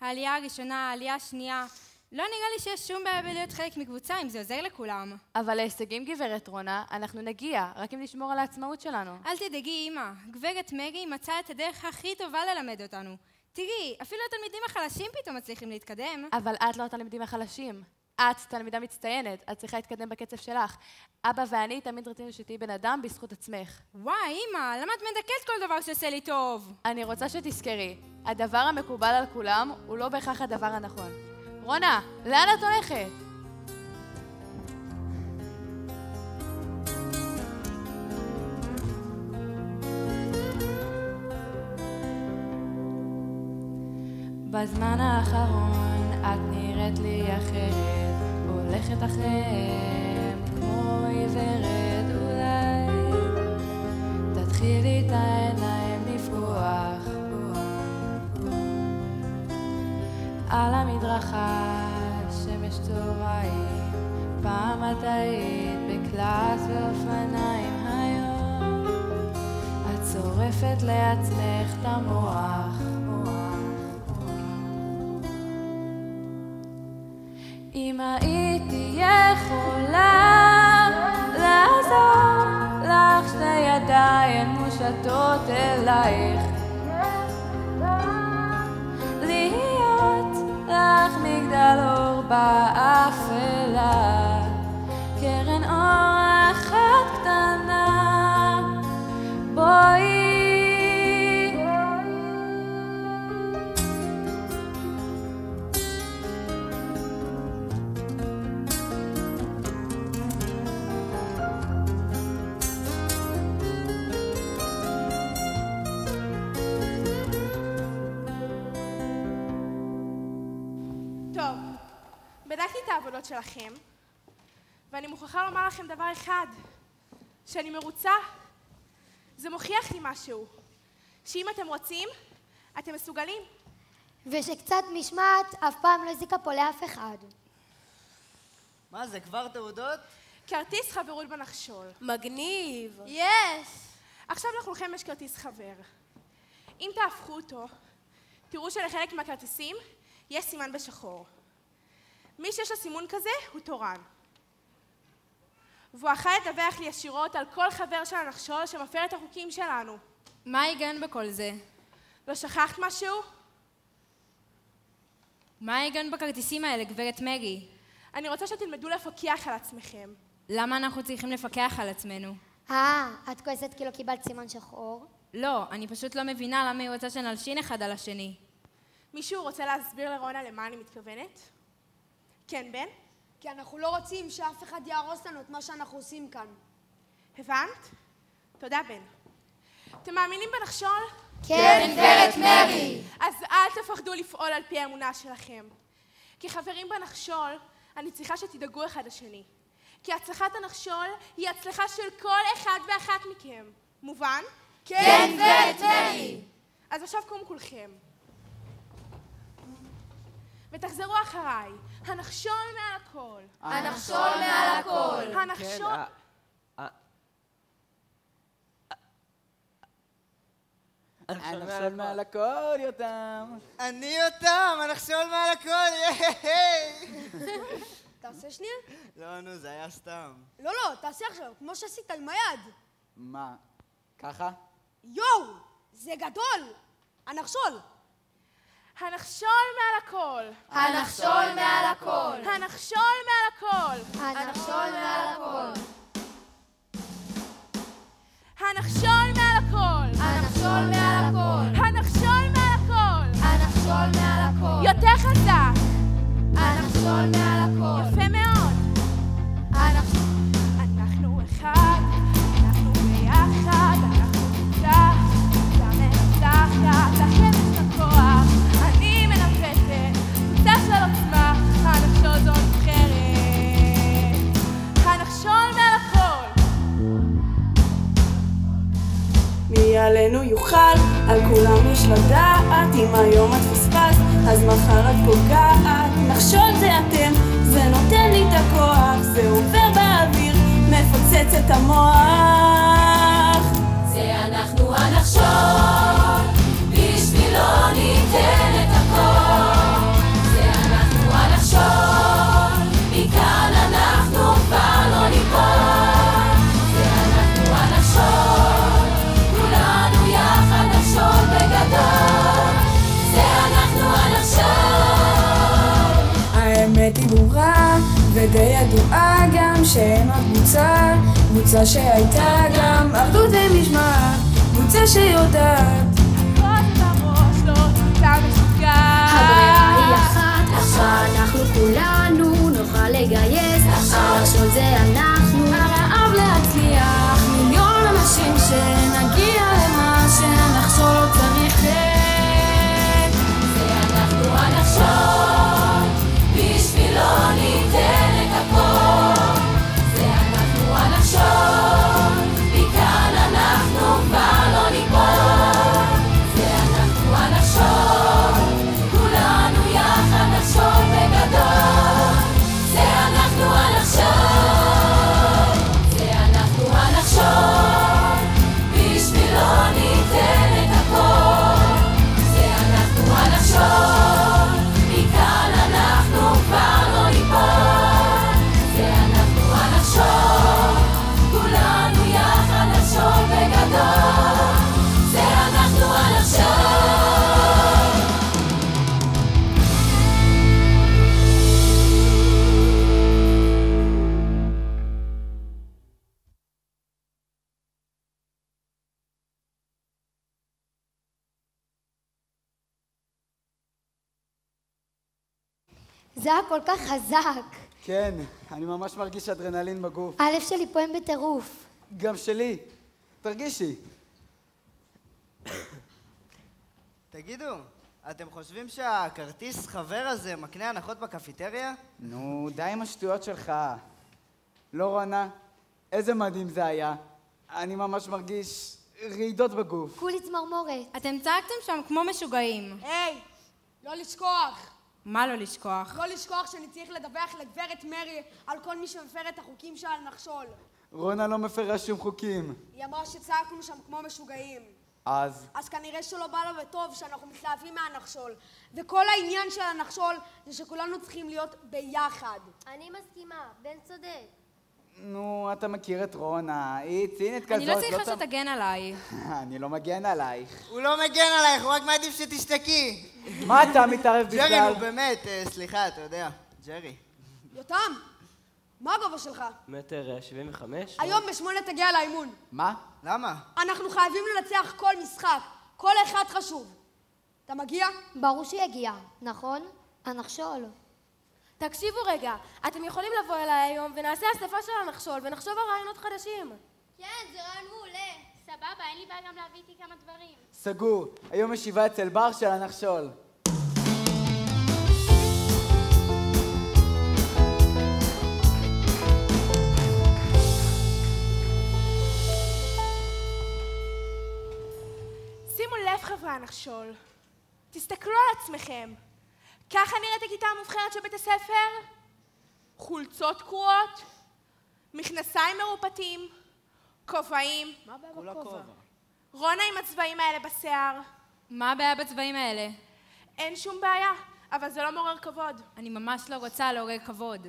העלייה הראשונה, העלייה השנייה. לא נראה לי שיש שום בעיה בלהיות חלק מקבוצה, אם זה עוזר לכולם. אבל להישגים, גברת רונה, אנחנו נגיע, רק אם נשמור על העצמאות שלנו. אל תדאגי, אמא. גברת מגי מצאה את הדרך הכי טובה ללמד אותנו. תראי, אפילו התלמידים החלשים פתאום מצליחים להתקדם. אבל את לא התלמידים החלשים. את תלמידה מצטיינת, את צריכה להתקדם בקצב שלך. אבא ואני תמיד רצינו שתהיי בן אדם בזכות עצמך. וואי, אמא, למה את מדכאת כל דבר שעושה לי טוב? אני רוצה שתזכרי, הדבר המקובל על כולם הוא לא בהכרח הדבר הנכון. רונה, לאן את הולכת? בזמן האחרון את נראית לי אחרת, הולכת אחריהם כמו עיוורת אולי. תתחילי את העיניים לפקוח על המדרכה, שמש צהריים, פעם את היית בקלאס ואופניים. היום את שורפת לעצמך את המוח. אם הייתי יכולה לעזור לך, שתי ידיים מושטות אלייך, להיות לך מגדל אור באפלה, קרן אור אחת קטנה, בואי. בדקתי את העבודות שלכם, ואני מוכרחה לומר לכם דבר אחד, שאני מרוצה. זה מוכיח לי משהו, שאם אתם רוצים, אתם מסוגלים. ושקצת משמעת אף פעם לא הזיקה פה לאף אחד. מה זה, כבר תעודות? כרטיס חברות בנחשול. מגניב. עכשיו לכולכם יש כרטיס חבר. אם תהפכו אותו, תראו שלחלק מהכרטיסים יש סימן בשחור. מי שיש לו סימון כזה הוא תורן. והוא אחראי לדווח לי ישירות על כל חבר של הנחשול שמפר את החוקים שלנו. מה ההיגיון בכל זה? לא שכחת משהו? מה ההיגיון בכרטיסים האלה, גברת מגי? אני רוצה שתלמדו לפקח על עצמכם. למה אנחנו צריכים לפקח על עצמנו? את כועסת כי לא קיבלת סימן שחור? לא, אני פשוט לא מבינה למה היא רוצה שנלשין אחד על השני. מישהו רוצה להסביר לרונה למה אני מתכוונת? כן, בן? כי אנחנו לא רוצים שאף אחד יהרוס לנו את מה שאנחנו עושים כאן. הבנת? תודה, בן. אתם מאמינים בנחשול? כן, גברת מרי. אז אל תפחדו לפעול על פי האמונה שלכם. כחברים בנחשול, אני צריכה שתדאגו אחד לשני. כי הצלחת הנחשול היא הצלחה של כל אחד ואחת מכם. מובן? כן, גברת מרי. אז עכשיו קום כולכם. ותחזרו אחריי. הנחשול מעל הכל. הנחשול מעל הכל. הנחשול... הנחשול מעל הכל, יותם. אני יותם, הנחשול מעל הכל, ייי! תעשה שנייה? לא, נו, זה היה סתם. לא, תעשה עכשיו, כמו שעשית עם היד. מה? ככה? יואו! זה גדול! הנחשול! הנחשול מעל הכל. הנחשול מעל הכל. הנחשול מעל הכל. הנחשול מעל הכל. הנחשול מעל הכל. הנחשול מעל הכל. הנחשול מעל הכל. הנחשול מעל הכל. יותר חזק. הנחשול מעל הכל. יפה מאוד. מי עלינו יוכל, על כולם יש לדעת, אם היום את פספס, אז מחר את פוגעת. נחשול זה אתם, זה נותן לי את הכוח, זה עובר באוויר, מפוצץ את המוח. זה אנחנו הנחשול, בשבילו ניתן את הכל. זה אנחנו הנחשול, מכאן אנחנו כבר לא ניפול. זה אנחנו הנחשול, כולנו יחד נחשול בגדול. זה אנחנו הנחשול. האמת היא ברורה ודי ידועה גם שאין עוד קבוצה שהייתה גם אחדות ומשמעת, קבוצה שיודעת עוד בראש לא קבוצה משוגעת. הברירה היא אחת, עכשיו אנחנו כולנו נוכל לגייס. הנחשול זה אנחנו, הרעב להצליח, מיליון אנשים שנגיע למה שהנחשול לא צריך. זה אנחנו הנחשול, בשבילו ניתן את הכל. זה אנחנו הנחשול, מכאן אנחנו כבר לא ניפול. זה אנחנו הנחשול, כולנו יחד נחשול בגדול. זה אנחנו הנחשול, זה אנחנו הנחשול, בשבילו ניתן את הכל. זה אנחנו הנחשול, מכאן אנחנו כבר לא ניפול. זה אנחנו הנחשול, כולנו יחד נחשול בגדול. זה אנחנו הנחשול. זה היה כל כך חזק. כן, אני ממש מרגיש אדרנלין בגוף. הלב שלי פועם בטירוף. גם שלי. תרגישי. תגידו, אתם חושבים שהכרטיס חבר הזה מקנה הנחות בקפיטריה? נו, די עם השטויות שלך. לא רונה, איזה מדהים זה היה. אני ממש מרגיש רעידות בגוף. כולי צמרמורת. אתם צעקתם שם כמו משוגעים. היי, לא לשכוח. מה לא לשכוח? לא לשכוח שאני צריך לדווח לגברת מרי על כל מי שמפר את החוקים שלה לנחשול. רונה לא מפרה שום חוקים. היא אמרה שצעקנו שם כמו משוגעים. אז כנראה שלא בא לה בטוב שאנחנו מתלהבים מהנחשול. וכל העניין של הנחשול זה שכולנו צריכים להיות ביחד. אני מסכימה, בן צודק. נו, אתה מכיר את רונה, היא צינית כזאת. אני לא צריכה שתגן עליי. אני לא מגן עלייך. הוא לא מגן עלייך, הוא רק מעדיף שתשתקי. מה אתה מתערב בכלל? ג'רי, נו באמת, סליחה, אתה יודע, ג'רי. יותם, מה הגובה שלך? 1.75 מטר. היום ב8 תגיע לאימון. מה? למה? אנחנו חייבים לנצח כל משחק. כל אחד חשוב. אתה מגיע? ברור שיגיע, נכון? הנחשול. תקשיבו רגע, אתם יכולים לבוא אליי היום ונעשה אספה של הנחשול ונחשוב על רעיונות חדשים. כן, זה רעיון מעולה. סבבה, אין לי בעיה גם להביא איתי כמה דברים. סגור, היום ישיבה אצל בר של הנחשול. שימו לב חברי הנחשול, תסתכלו על עצמכם. ככה נראית הכיתה המובחרת של בית הספר? חולצות קרועות, מכנסיים מרופטים, כובעים. מה הבעיה בכובע? רונה עם הצבעים האלה בשיער. מה הבעיה בצבעים האלה? אין שום בעיה, אבל זה לא מעורר כבוד. אני ממש לא רוצה לעורר כבוד.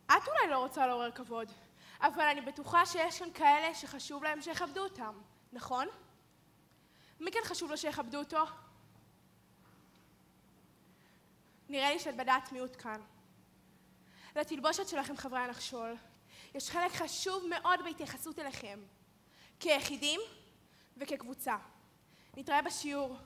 את אולי לא רוצה לעורר כבוד, אבל אני בטוחה שיש כאן כאלה שחשוב להם שיכבדו אותם, נכון? מי כן חשוב לו שיכבדו אותו? נראה לי שאת בדעת מיעוט כאן. לתלבושת שלכם חברי הנחשול, יש חלק חשוב מאוד בהתייחסות אליכם, כיחידים וכקבוצה. נתראה בשיעור.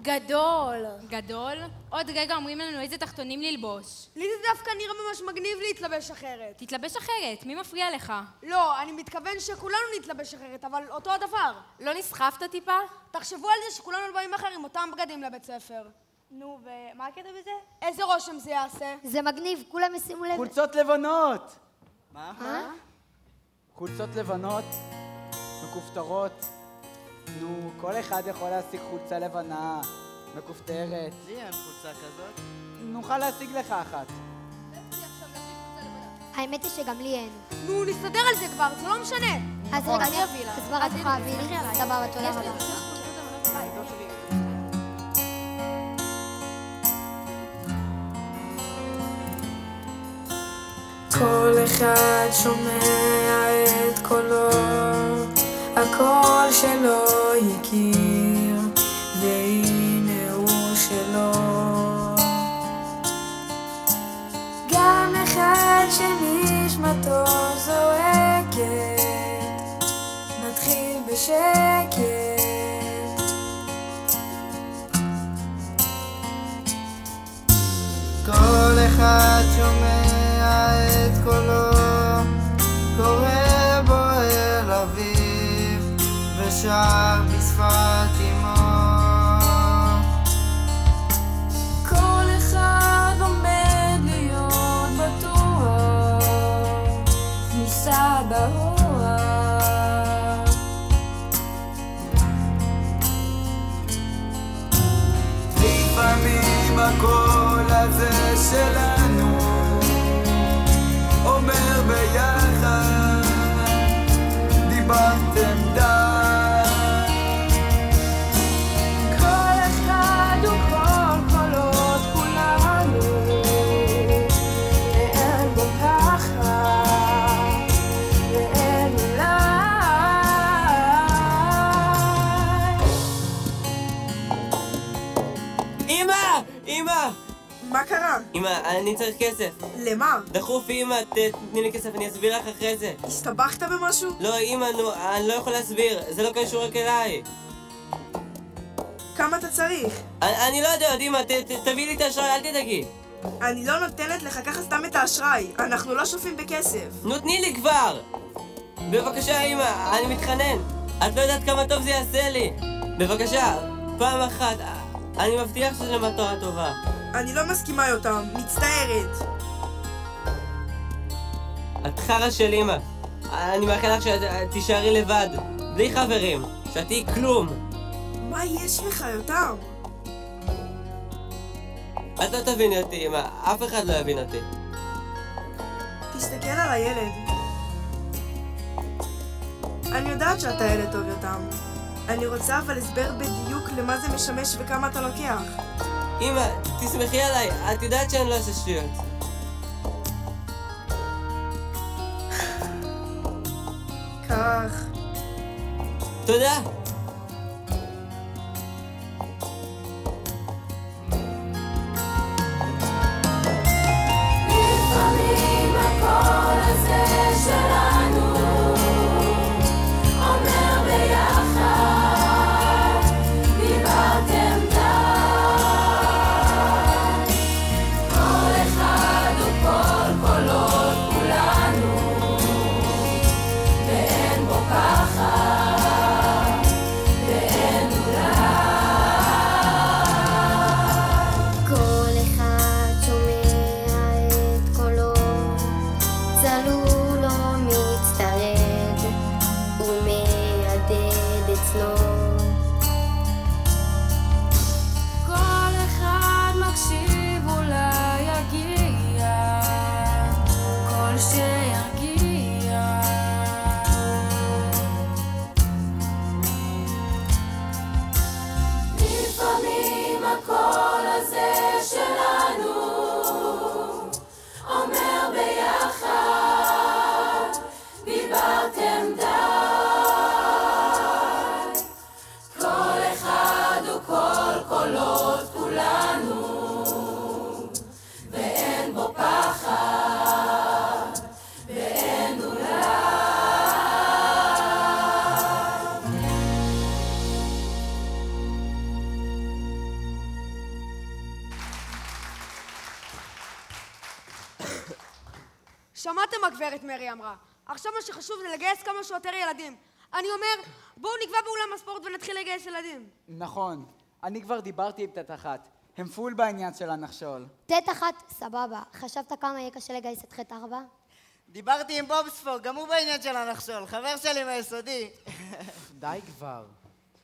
גדול. גדול? עוד רגע אומרים לנו איזה תחתונים ללבוש. לי זה דווקא נראה ממש מגניב להתלבש אחרת. תתלבש אחרת, מי מפריע לך? לא, אני מתכוון שכולנו נתלבש אחרת, אבל אותו הדבר. לא נסחפת טיפה? תחשבו על זה שכולנו באים אחר עם אותם בגדים לבית ספר. נו, ומה הקטע בזה? איזה רושם זה יעשה? זה מגניב, כולם ישימו לב. חולצות לבנות! מה? חולצות לבנות, מכופתרות. נו, כל אחד יכול להשיג חולצה לבנה, מכופתרת. לי אין חולצה כזאת. נוכל להשיג לך אחת. האמת היא שגם לי אין. נו, נסתדר על זה כבר, זה לא משנה. אז רגע, אני אביא לה. אז כבר את יכולה להביא לי. סבבה, תודה רבה. כל אחד שומע את קולו, הקול שלו הכיר, והנה הוא שלו. גם אחד שנשמתו זועקת, נתחיל בשקט. כל אחד שומע את קולו, קורא בו אל אביו, ושר בשפת אמו. כל אחד עומד להיות בטוח, ניסה ברוח. לפעמים הקול הזה שלנו אומר ביחד, דיברתם די. כל אחד הוא כל קולות כולנו, ואין בו ככה, ואין אולי. אמא! אמא! מה קרה? אמא, אני צריך כסף. למה? דחוף אמא, תתני לי כסף, אני אסביר לך אחרי זה. הסתבכת במשהו? לא אמא, נו, אני לא יכול להסביר, זה לא קשור רק אליי. כמה אתה צריך? אני לא יודע, אמא, תביא לי את האשראי, אל תדאגי. אני לא נותנת לך ככה סתם את האשראי, אנחנו לא שופים בכסף. נו, תני לי כבר! בבקשה אמא, אני מתחנן. את לא יודעת כמה טוב זה יעשה לי. בבקשה, פעם אחת, אני מבטיח שזה מטרה טובה. אני לא מסכימה אותם, מצטערת. את חרא של אמא. אני מאחל לך שתישארי לבד, בלי חברים, שתהיי כלום. מה יש לך, יותם? את לא תביני אותי אמא, אף אחד לא יבין אותי. תסתכל על הילד. אני יודעת שאתה ילד טוב, יותם. אני רוצה אבל הסבר בדיוק למה זה משמש וכמה אתה לוקח. אמא, תסמכי עליי, את יודעת שאני לא עושה שטויות. כך. תודה. לפעמים הקול הזה שלנו אומר ביחד, דיברתם די. כל אחד הוא כל קולות כולנו, ואין בו ככה, ואין אולי. כל אחד שומע את קולו, צלול או מצטרד, ומהדהד אצלו. כל אחד מקשיב אולי יגיע, כל שירגיע. לפעמים הקול הזה שלנו אומר ביחד, דיברתם די. כל אחד הוא כל קולות כולנו, ואין בו פחד, ואין אולי. שמעתם מה גברת מרי אמרה. עכשיו מה שחשוב זה לגייס כמה שיותר ילדים. אני אומר, בואו נקבע באולם הספורט ונתחיל לגייס ילדים. נכון, אני כבר דיברתי עם תת אחת. הם פול בעניין של הנחשול. תת אחת, סבבה. חשבת כמה יהיה קשה לגייס את חטא 4? דיברתי עם בובספוג, גם הוא בעניין של הנחשול, חבר שלי מהיסודי. די כבר.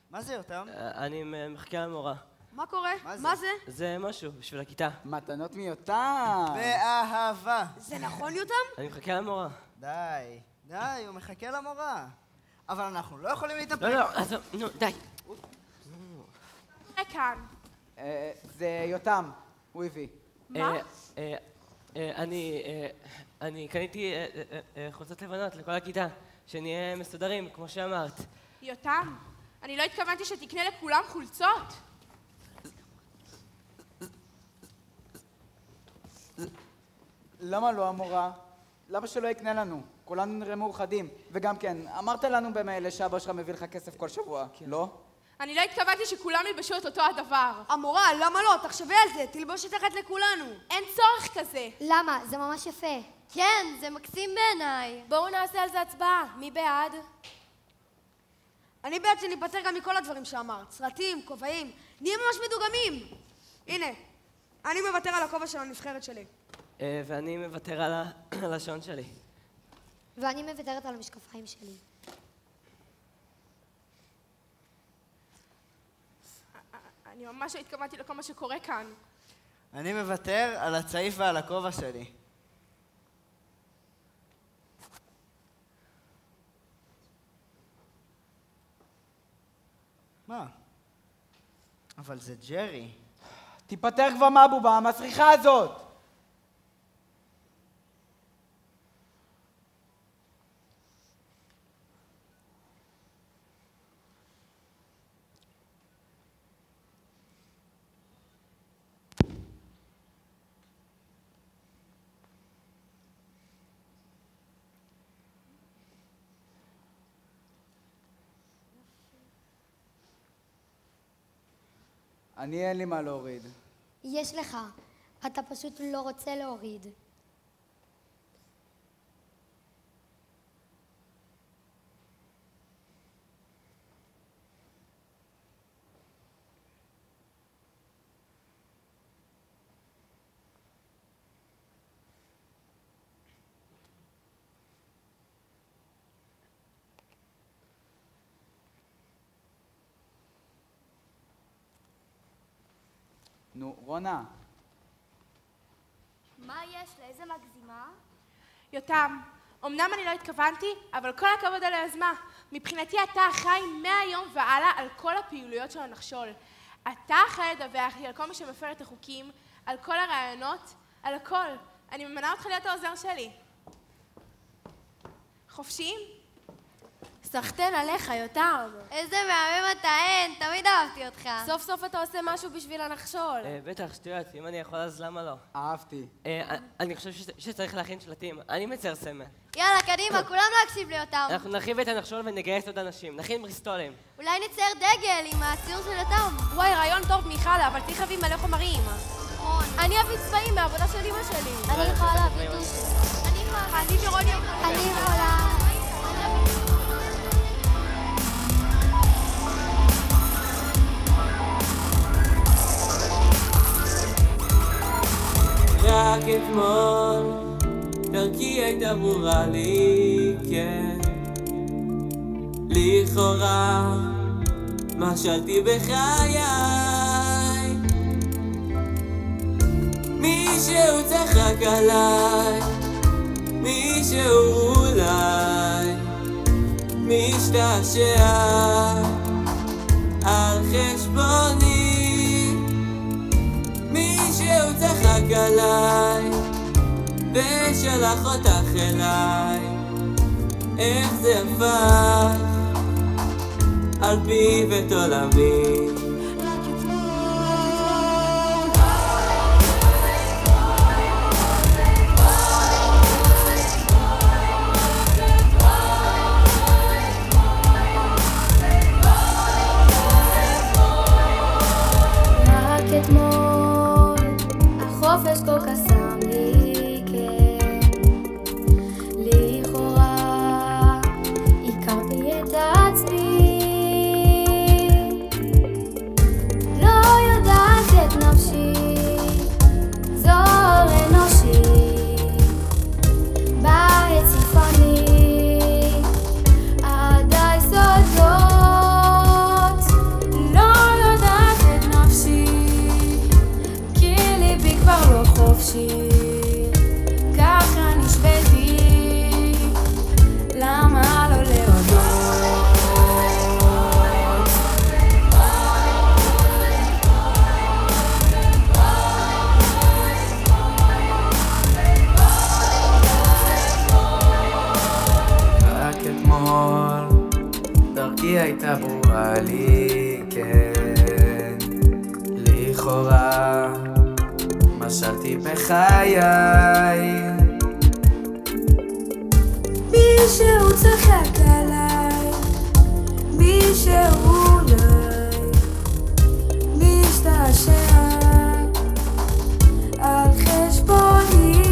מה זה יותם? אני מחכה למורה. מה קורה? מה זה? זה משהו בשביל הכיתה. מתנות מיותם. באהבה. זה נכון יותם? אני מחכה למורה. די, הוא מחכה למורה. אבל אנחנו לא יכולים להתאפק. לא, נו, די. כאן. זה יותם, הוא הביא. מה? אני קניתי חולצות לבנות לכל הכיתה, שנהיה מסודרים, כמו שאמרת. יותם, אני לא התכוונתי שתקנה לכולם חולצות. למה לא המורה? למה שלא יקנה לנו? כולנו נראה מאוחדים. וגם כן, אמרת לנו במילא שאבא שלך מביא לך כסף כל שבוע, לא? אני לא התכוונתי שכולם ילבשו את אותו הדבר. המורה, למה לא? תחשבי על זה, תלבוש את אחת לכולנו. אין צורך כזה. למה? זה ממש יפה. כן, זה מקסים בעיניי. בואו נעשה על זה הצבעה. מי בעד? אני בעד שניפטר גם מכל הדברים שאמרת. סרטים, כובעים, נהיה ממש מדוגמים. הנה, אני מוותר על הכובע של הנבחרת שלי. ואני מוותר על הלשון שלי. ואני מוותרת על המשקפיים שלי. אני ממש לא התכוונתי לכל מה שקורה כאן. אני מוותר על הצעיף ועל הכובע שלי. מה? אבל זה ג'רי. תיפטר כבר מהבובה המסריחה הזאת! אני אין לי מה להוריד. יש לך. אתה פשוט לא רוצה להוריד. נו, רונה. מה יש? לאיזה מגזימה? יותם, אמנם אני לא התכוונתי, אבל כל הכבוד על היוזמה. מבחינתי אתה אחראי מהיום והלאה על כל הפעילויות של הנחשול. אתה אחראי לדווח לי על כל מי שמפר את החוקים, על כל הרעיונות, על הכל. אני ממנה אותך להיות העוזר שלי. חופשיים? סחטן עליך, יותם. איזה מהמם אתה, אין, תמיד אהבתי אותך. סוף סוף אתה עושה משהו בשביל הנחשול. בטח, שטויות, אם אני יכול אז למה לא? אהבתי. אני חושב שצריך להכין שלטים. אני מצייר סמל. יאללה, קדימה, כולם להקשיב לי אותם. אנחנו נרחיב את הנחשול ונגייס עוד אנשים. נכין בריסטולים. אולי נצייר דגל עם הציור של יותם. וואי, רעיון טוב מיכל, אבל צריך להביא מלא חומרים. אני אביא צבעים מהעבודה של אמא שלי. אני יכולה להביא טוש. אני ורוני. אני יכולה. רק אתמול דרכי הייתה ברורה לי, כן. לכאורה משלתי בחיי, מישהו צחק עליי, מישהו אולי משתעשע על חשבוני, מישהו צחק עליי ושלח אותך אליי. איך זה הפך על פי ואת עולמי. רק אתמול החופש כל כך שם לי, כן. לכאורה הכרתי את עצמי, דרכי הייתה ברורה לי, כן, לכאורה משלתי בחיי. מישהו צחק עליי, מישהו אולי משתעשע על חשבוני.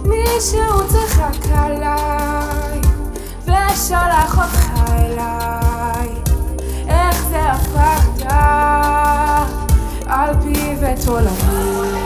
מישהו צחק עליי ושלח אותך אליי. איך זה הפכת על פי בית עולמי.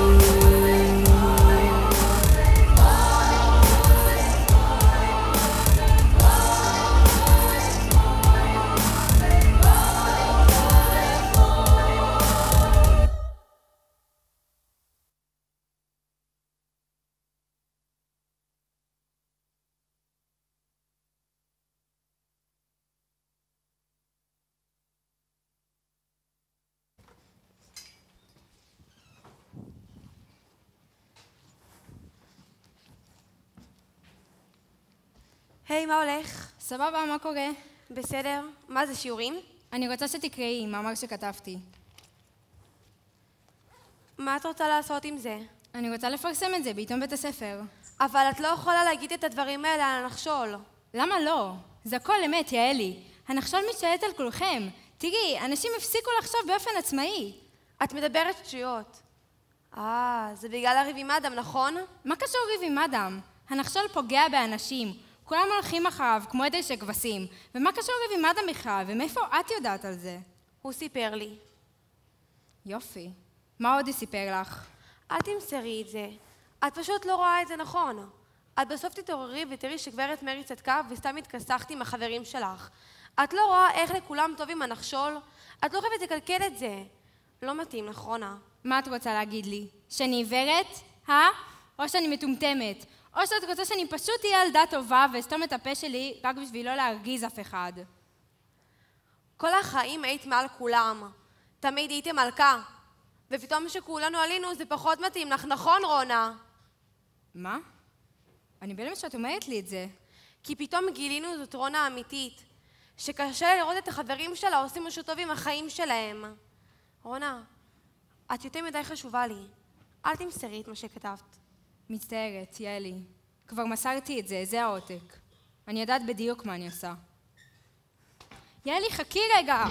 היי, מה הולך? סבבה, מה קורה? בסדר. מה זה, שיעורים? אני רוצה שתקראי מאמר שכתבתי. מה את רוצה לעשות עם זה? אני רוצה לפרסם את זה בעיתון בית הספר. אבל את לא יכולה להגיד את הדברים האלה על הנחשול. למה לא? זה הכל אמת, יעלי. הנחשול משתלט על כולכם. תראי, אנשים הפסיקו לחשוב באופן עצמאי. את מדברת שטויות. זה בגלל הריב עם אדם, נכון? מה קשור ריב עם אדם? הנחשול פוגע באנשים. כולם הולכים אחריו כמו עדר של כבשים. ומה קשור ריב עם אדם בכלל? ומאיפה את יודעת על זה? הוא סיפר לי. יופי. מה עוד הוא סיפר לך? אל תמסרי את זה. את פשוט לא רואה את זה נכון. את בסוף תתעוררי ותראי שגברת מרי צדקה וסתם התכסחתי עם החברים שלך. את לא רואה איך לכולם טוב עם הנחשול? את לא חייבת לקלקל את זה. לא מתאים, נכונה. מה את רוצה להגיד לי? שאני עיוורת? או שאני מטומטמת? או שאת רוצה שאני פשוט אהיה ילדה טובה ואסתום את הפה שלי רק בשביל לא להרגיז אף אחד? כל החיים היית מעל כולם. תמיד הייתם מלכה. ופתאום שכולנו עלינו זה פחות מתאים לך, נכון רונה? מה? אני בלמה שאת אומרת לי את זה. כי פתאום גילינו זאת רונה אמיתית. שקשה לה לראות את החברים שלה עושים משהו טוב עם החיים שלהם. רונה, את יותר מדי חשובה לי. אל תמסרי את מה שכתבת. מצטערת, יעלי. כבר מסרתי את זה, זה העותק. אני יודעת בדיוק מה אני עושה. יעלי, חכי רגע!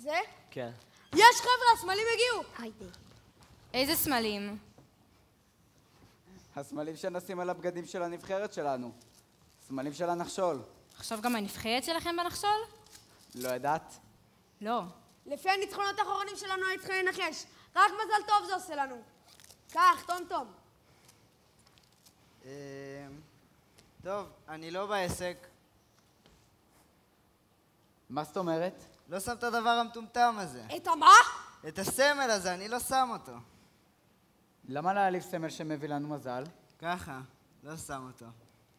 זה? כן. יש חבר'ה, הסמלים הגיעו! איזה סמלים? הסמלים שנשים על הבגדים של הנבחרת שלנו. סמלים של הנחשול. עכשיו גם הנבחרת שלכם בנחשול? לא ידעת? לא. לפי הניצחונות האחרונים שלנו היית צריכים לנחש. רק מזל טוב זה עושה לנו. קח, טום. טוב, אני לא בעסק. מה זאת אומרת? לא שם את הדבר המטומטם הזה. את מה? את הסמל הזה, אני לא שם אותו. למה להעליב סמל שמביא לנו מזל? ככה, לא שם אותו.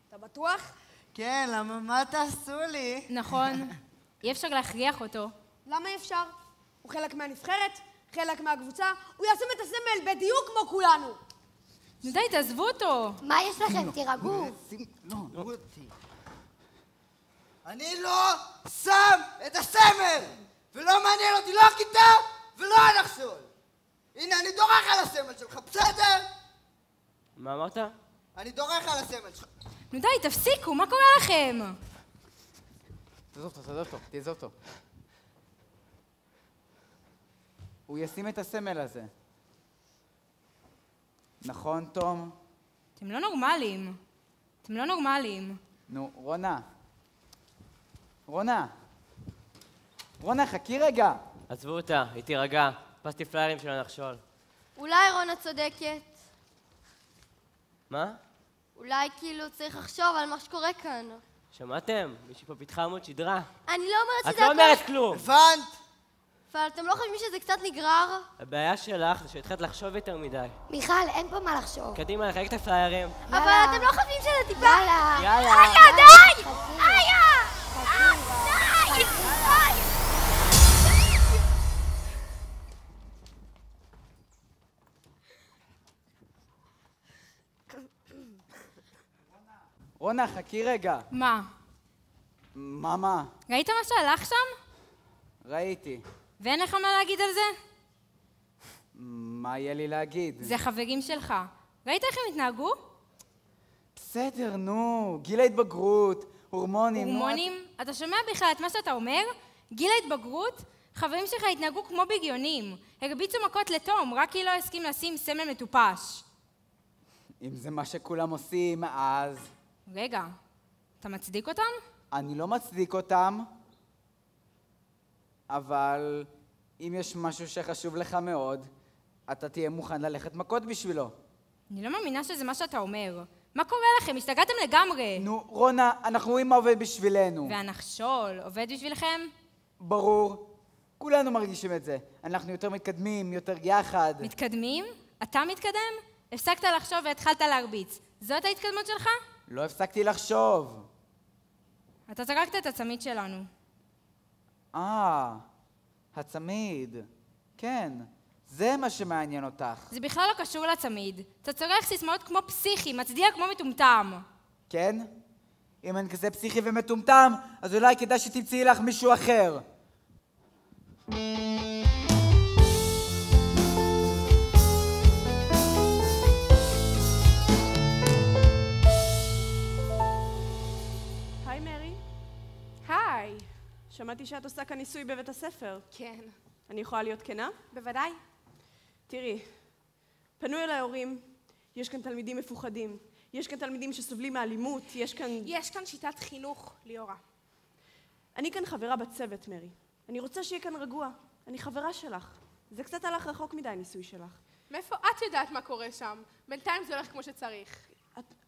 אתה בטוח? כן, למה מה תעשו לי? נכון. אי אפשר להכריח אותו. למה אי אפשר? הוא חלק מהנבחרת, חלק מהקבוצה, הוא ישים את הסמל בדיוק כמו כולנו. די, תעזבו אותו. מה יש לכם? תירגעו. אני לא שם את הסמל! ולא מעניין אותי לא הכיתה ולא הנחשול! הנה, אני דורך על הסמל שלך, בסדר? מה אמרת? אני דורך על הסמל שלך. נו די, תפסיקו, מה קורה לכם? תעזוב אותו, תעזוב אותו. הוא ישים את הסמל הזה. נכון, תום? אתם לא נורמליים. אתם לא נורמליים. נו, רונה, חכי רגע. עזבו אותה, היא תירגע. פסתי פליירים של הנחשול. אולי רונה צודקת. מה? אולי כאילו צריך לחשוב על מה שקורה כאן. שמעתם? מישהי פה פיתחה עמוד שדרה. אני לא אומרת שזה... את לא אומרת כלום! הבנת? אבל אתם לא חושבים שזה קצת נגרר? הבעיה שלך זה שהתחלת לחשוב יותר מדי. מיכל, אין פה מה לחשוב. קדימה, לחלק את הפליירים. אבל אתם לא חושבים שזה טיפה... יאללה. יאללה. די! די! רונה, חכי רגע. מה? מה? ראית מה שהלך שם? ראיתי. ואין לך מה להגיד על זה? מה יהיה לי להגיד? זה חברים שלך. ראית איך הם התנהגו? בסדר, נו, גיל ההתבגרות, הורמונים, הורמונים? אתה שומע בכלל את מה שאתה אומר? גיל ההתבגרות? חברים שלך התנהגו כמו בגיונים. הרביצו מכות לתום, רק כי לא הסכים לשים סמל מטופש. אם זה מה שכולם עושים, אז... רגע, אתה מצדיק אותם? אני לא מצדיק אותם, אבל אם יש משהו שחשוב לך מאוד, אתה תהיה מוכן ללכת מכות בשבילו. אני לא מאמינה שזה מה שאתה אומר. מה קורה לכם? השתגעתם לגמרי. נו, רונה, אנחנו רואים מה עובד בשבילנו. והנחשול עובד בשבילכם? ברור. כולנו מרגישים את זה. אנחנו יותר מתקדמים, יותר יחד. מתקדמים? אתה מתקדם? הפסקת לחשוב והתחלת להרביץ. זאת ההתקדמות שלך? לא הפסקתי לחשוב. אתה זרקת את הצמיד שלנו. הצמיד. כן, זה מה שמעניין אותך. זה בכלל לא קשור לצמיד. אתה צורך סיסמאות כמו פסיכי, מצדיע כמו מטומטם. כן? אם אין כזה פסיכי ומטומטם, אז אולי כדאי שתמצאי לך מישהו אחר. היי מרי. היי. שמעתי שאת עושה כאן ניסוי בבית הספר. כן. אני יכולה להיות כנה? בוודאי. תראי, פנו אליי הורים, יש כאן תלמידים מפוחדים, יש כאן תלמידים שסובלים מאלימות, יש כאן שיטת חינוך, ליאורה. אני כאן חברה בצוות, מרי. אני רוצה שיהיה כאן רגוע. אני חברה שלך. זה קצת הלך רחוק מדי, הניסוי שלך. מאיפה את יודעת מה קורה שם? בינתיים זה הולך כמו שצריך.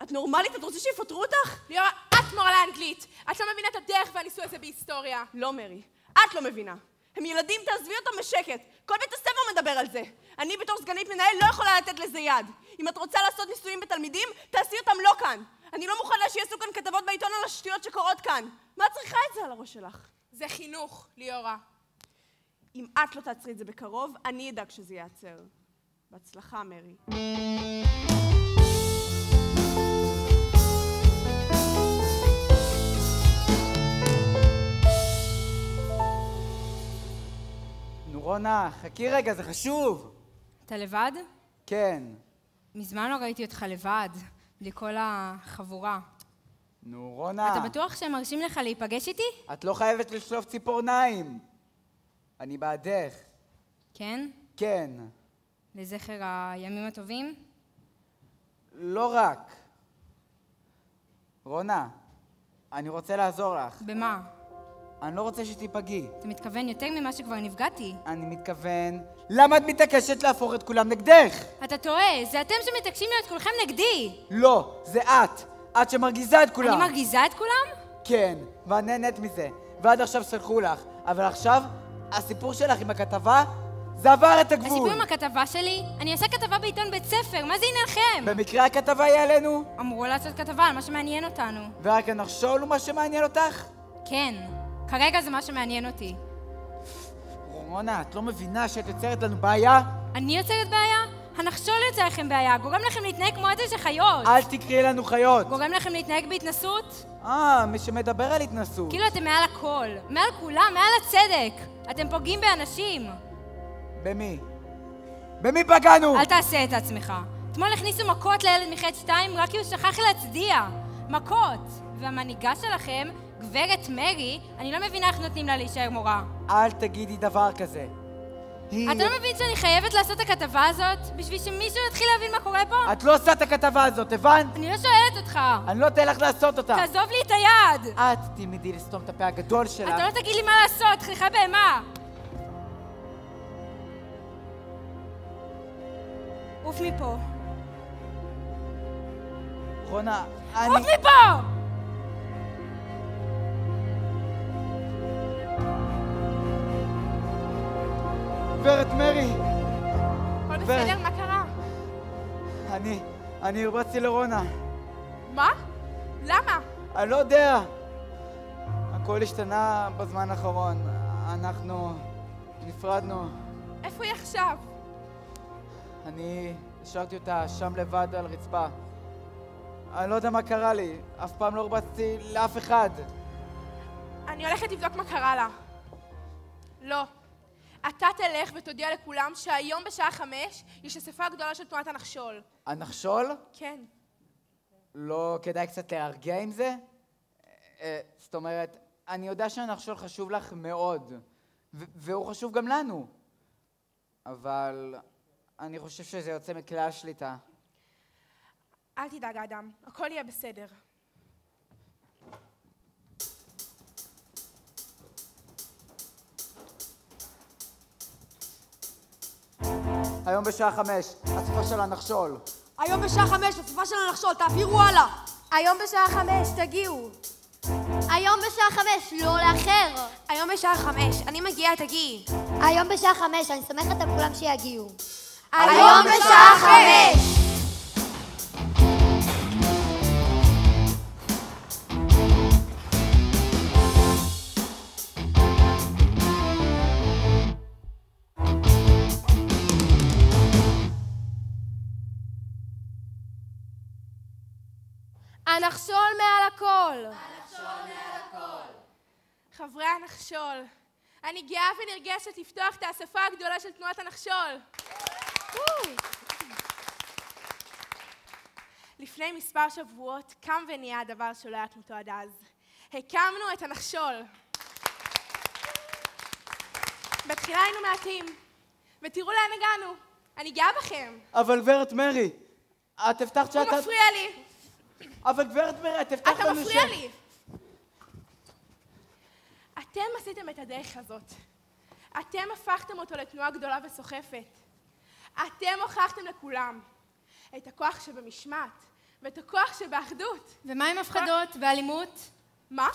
את נורמלית? את רוצה שיפטרו אותך? ליאורה, את מורה לאנגלית. את לא מבינה את הדרך והניסוי הזה בהיסטוריה. לא, מרי. את לא מבינה. הם ילדים, תעזבי אותם בשקט. כל בית הספר מדבר על זה. אני בתור סגנית מנהל לא יכולה לתת לזה יד. אם את רוצה לעשות ניסויים בתלמידים, תעשי אותם לא כאן. אני לא מוכנה שיעשו כאן כתבות בעיתון על השטויות שקורות כאן. מה צריכה את זה על הראש שלך? זה חינוך, ליאורה. אם את לא תעצרי את זה בקרוב, אני אדאג שזה ייעצר. בהצלחה, מרי. נו רונה, חכי רגע, זה חשוב. אתה לבד? כן. מזמן לא ראיתי אותך לבד, בלי כל החבורה. נו רונה. אתה בטוח שהם מרשים לך להיפגש איתי? את לא חייבת לשלוף ציפורניים. אני בעדך. כן? כן. לזכר הימים הטובים? לא רק. רונה, אני רוצה לעזור לך. במה? אני לא רוצה שתיפגעי. אתה מתכוון יותר ממה שכבר נפגעתי? אני מתכוון... למה את מתעקשת להפוך את כולם נגדך? אתה טועה, זה אתם שמתעקשים להיות כולכם נגדי. לא, זה את. את שמרגיזה את כולם. אני מרגיזה את כולם? כן, ואת נהנית מזה. ועד עכשיו סלחו לך. אבל עכשיו, הסיפור שלך עם הכתבה, זה עבר את הגבול. הסיפור עם הכתבה שלי? אני עושה כתבה בעיתון בית ספר, מה זה עניינכם? במקרה הכתבה היא עלינו? אמרו לעשות כתבה על מה שמעניין אותנו. ורק הנחשול הוא מה שמעניין אותך? כן, כרגע זה מה שמעניין אותי. רונה, את לא מבינה שאת יוצרת לנו בעיה? אני יוצרת בעיה? הנחשול יוצר לכם בעיה, גורם לכם להתנהג כמו איזה חיות. אל תקראי לנו חיות. גורם לכם להתנהג בהתנסות? מי שמדבר על התנסות. כאילו אתם מעל הכל, מעל כולם, מעל הצדק. אתם פוגעים באנשים. במי? במי פגענו? אל תעשה את עצמך. אתמול הכניסו מכות לילד מחץ 2 רק כי הוא שכח להצדיע. מכות. והמנהיגה שלכם, גברת מרי, אני לא מבינה איך נותנים לה להישאר מורה. אל תגידי דבר כזה. אתה לא מבין שאני חייבת לעשות את הכתבה הזאת? בשביל שמישהו יתחיל להבין מה קורה פה? את לא עושה את הכתבה הזאת, הבנת? אני לא שואלת אותך. אני לא אתן לך לעשות אותה. תעזוב לי את היד. את תלמדי לסתום את הפה הגדול שלך. אתה לא תגיד לי מה לעשות, חליכה בהמה. עוף מפה. רונה, עוף מפה! גברת מרי! הכל בסדר? מה קרה? אני הרבצתי לרונה. מה? למה? אני לא יודע. הכל השתנה בזמן האחרון. אנחנו נפרדנו. איפה היא עכשיו? אני השארתי אותה שם לבד על רצפה. אני לא יודע מה קרה לי. אף פעם לא הרבצתי לאף אחד. אני הולכת לבדוק מה קרה לה. לא. אתה תלך ותודיע לכולם שהיום בשעה 5 יש אספה גדולה של תנועת הנחשול. הנחשול? כן. לא כדאי קצת להרגיע עם זה? זאת אומרת, אני יודע שהנחשול חשוב לך מאוד, והוא חשוב גם לנו. אבל אני חושב שזה יוצא מכלל השליטה. אל תדאג, אדם. הכל יהיה בסדר. היום בשעה 5, אספה של הנחשול. היום בשעה 5, אספה של הנחשול, תעבירו הלאה. היום בשעה 5, תגיעו. היום בשעה 5, לא לאחר. היום בשעה 5, אני מגיעה, תגיעי. היום בשעה 5, אני סומכת על כולם שיגיעו. היום בשעה 5. הנחשול מעל הכל. הנחשול מעל הכל. חברי הנחשול, אני גאה ונרגשת לפתוח את האספה הגדולה של תנועת הנחשול. לפני מספר שבועות קם ונהיה הדבר שלא היה כמותו עד אז. הקמנו את הנחשול. בתחילה היינו מעטים, ותראו לאן הגענו. אני גאה בכם. אבל גברת מרי, את הבטחת שאת... הוא מפריע לי. אבל גברת מרי, את הבטחת לנו אתה מפריע לי. אתם עשיתם את הדרך הזאת. אתם הפכתם אותו לתנועה גדולה וסוחפת. אתם הוכחתם לכולם את הכוח שבמשמעת ואת הכוח שבאחדות. ומה עם הפחדות ואלימות? מה?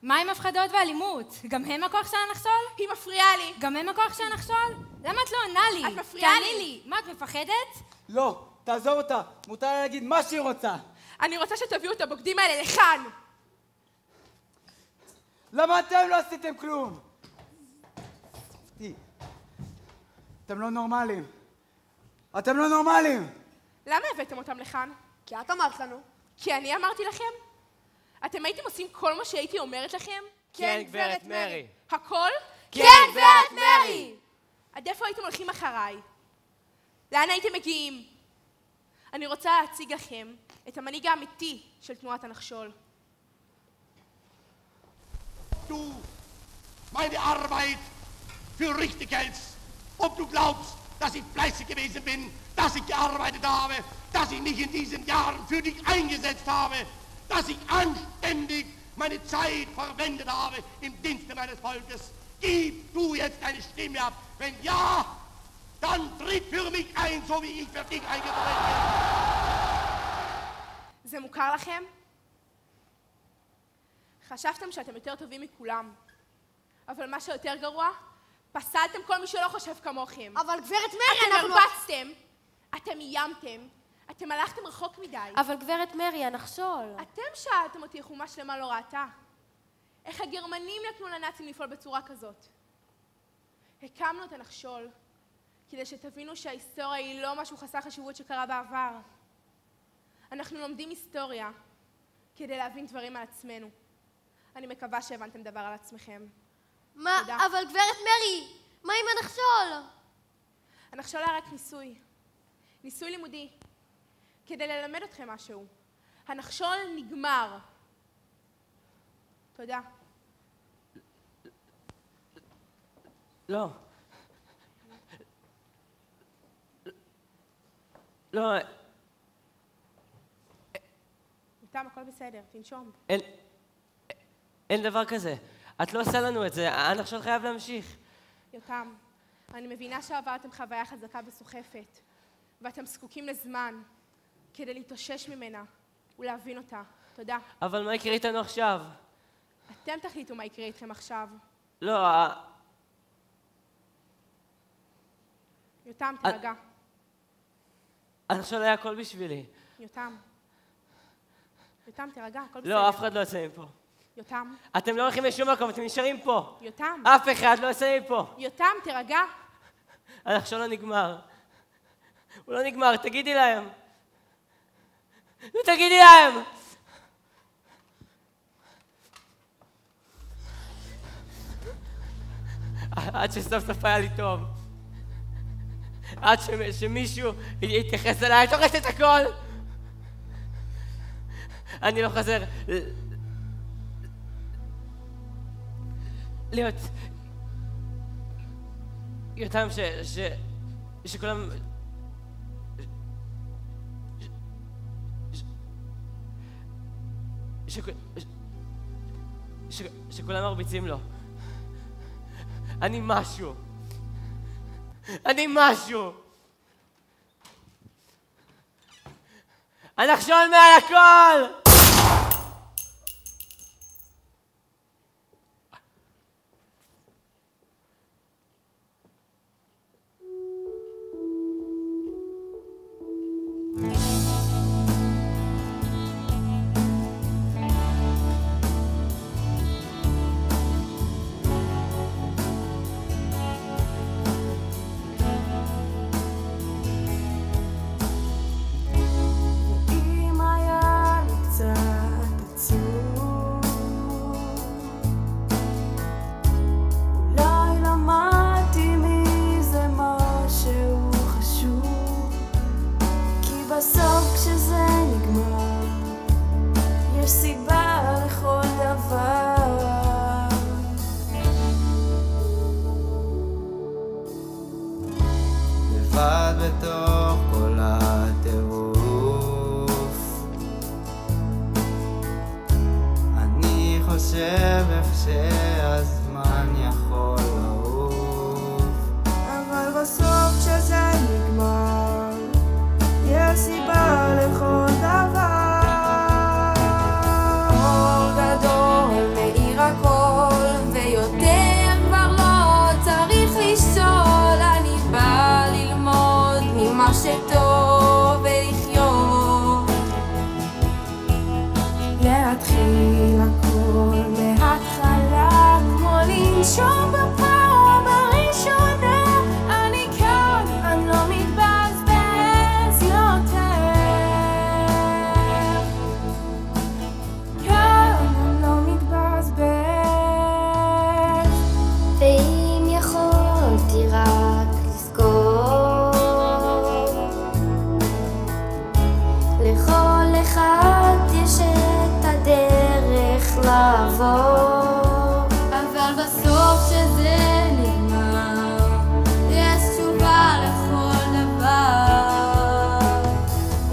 מה עם הפחדות ואלימות? גם הם הכוח של הנחשול? היא מפריעה לי. גם הם הכוח של הנחשול? למה את לא עונה לי? את מפריעה לי. תעני לי. מה, את מפחדת? לא, תעזוב אותה. מותר לה להגיד מה שהיא רוצה. אני רוצה שתביאו את הבוגדים האלה לכאן. למה אתם לא עשיתם כלום? אתם לא נורמלים. אתם לא נורמלים. למה הבאתם אותם לכאן? כי את אמרת לנו. כי אני אמרתי לכם? אתם הייתם עושים כל מה שהייתי אומרת לכם? כן, גברת מרי. הכל? כן, גברת מרי! עד איפה הייתם הולכים אחריי? לאן הייתם מגיעים? אני רוצה להציג לכם את המנהיג האמיתי של תנועת הנחשול. Du meine Arbeit für richtig hältst, ob du glaubst, dass ich fleißig gewesen bin, dass ich gearbeitet habe, dass ich mich in diesen Jahren für dich eingesetzt habe, dass ich anständig meine Zeit verwendet habe im Dienste meines Volkes. Gib du jetzt deine Stimme ab. Wenn ja, dann tritt für mich ein, so wie ich für dich eingetreten bin. זה מוכר לכם? חשבתם שאתם יותר טובים מכולם. אבל מה שיותר גרוע, פסלתם כל מי שלא חושב כמוכם. אבל גברת מרי, אתם הרבצתם, אתם איימתם, אתם הלכתם רחוק מדי. אבל גברת מרי, הנחשול. אתם שאלתם אותי איך אומה שלמה לא ראתה. איך הגרמנים נתנו לנאצים לפעול בצורה כזאת. הקמנו את הנחשול, כדי שתבינו שההיסטוריה היא לא משהו חסר חשיבות שקרה בעבר. אנחנו לומדים היסטוריה כדי להבין דברים על עצמנו. אני מקווה שהבנתם דבר על עצמכם. מה? תודה. אבל גברת מרי, מה עם הנחשול? הנחשול היה רק ניסוי. ניסוי לימודי. כדי ללמד אתכם משהו. הנחשול נגמר. תודה. לא. לא. איתם, הכל בסדר, תנשום. אין דבר כזה. את לא עושה לנו את זה, הנחשול חייב להמשיך. יותם, אני מבינה שעברתם חוויה חזקה וסוחפת, ואתם זקוקים לזמן כדי להתאושש ממנה ולהבין אותה. תודה. אבל מה יקרה איתנו עכשיו? אתם תחליטו מה יקרה איתכם עכשיו. לא, יותם, תרגע. הנחשול היה הכל בשבילי. יותם, תרגע, הכל בסדר. לא, אף אחד לא יוצא מפה. יותם. אתם לא הולכים לשום מקום, אתם נשארים פה. יותם. אף אחד לא יוצא מפה. יותם, תרגע. הנחשול לא נגמר. הוא לא נגמר, תגידי להם. תגידי להם! עד שסוף סוף היה לי טוב. עד שמישהו יתייחס אליי, את הורסת את הכל! אני לא חוזר להיות יותם שכולם שכולם מרביצים לו. אני משהו. הנחשון מעל הכל! בתוך כל הטירוף אני חושב איך שהזמן יכול לעוף אבל בסוף כשזה נגמר יש סיבה לכל דבר אור גדול מאיר הכל ויותר כבר לא צריך לשאול אני בא ללמוד ממה שטוב ולחיות להתחיל הכל מההתחלה כמו לנשום בפעם הראשונה אני כאן, אני לא מתבזבז יותר כאן, אני לא מתבזבז ואם יכולתי רק לזכור לכל אחד יש את הדרך לעבור אבל בסוף שזה נגמר יש תשובה לכל דבר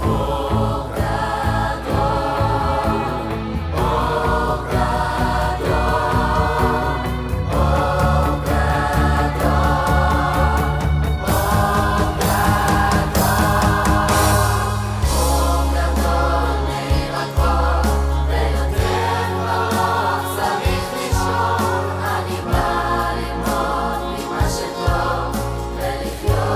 אור גדול, אור גדול, אור גדול, אור גדול מאיר הכל ויותר כבר לא צריך לשאול אני בא ללמוד ממה שטוב ולחיות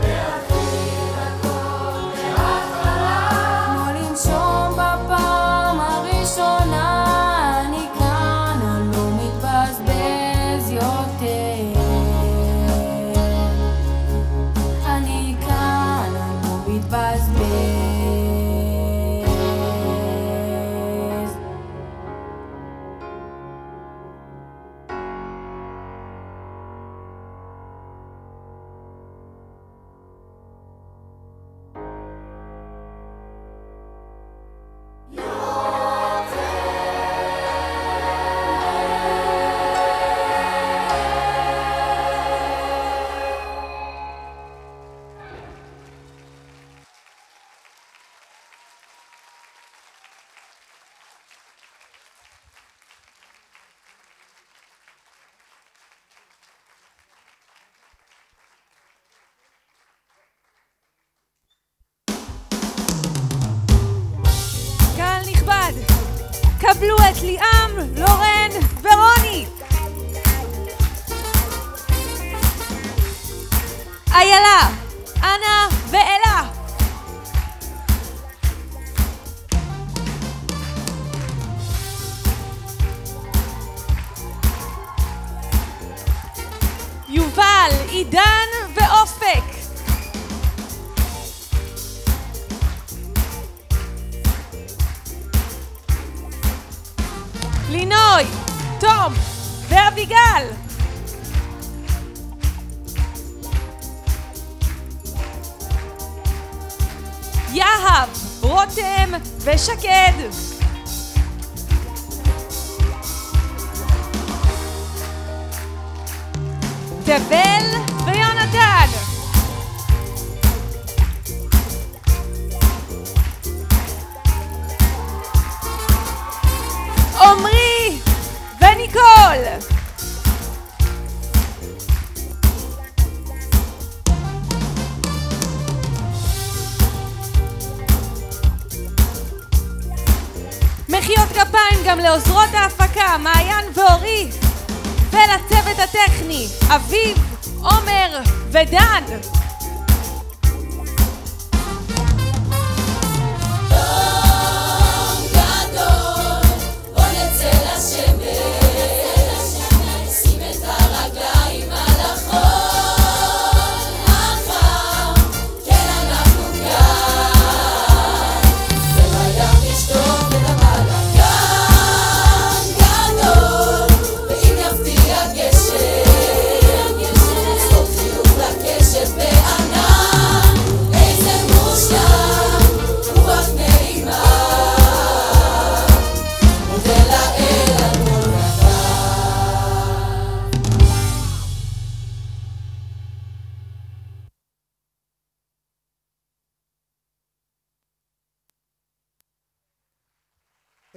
להתחיל הכל מההתחלה כמו לנשום בפעם הראשונה אני כאן, אני לא מתבזבז יותר אני כאן, אני לא מתבזבז קהל נכבד, קבלו את ליאם, לורן ורוני. איילה, אנה ואלה. יובל, עידן ואופק. לינוי, תום ואביגל. יהב, רותם ושקד. תבל ויונתן. עומרי וניקול. מחיאות כפיים גם לעוזרות ההפקה מעיין ואורי, ולצוות הטכני אביב, עומר ודן.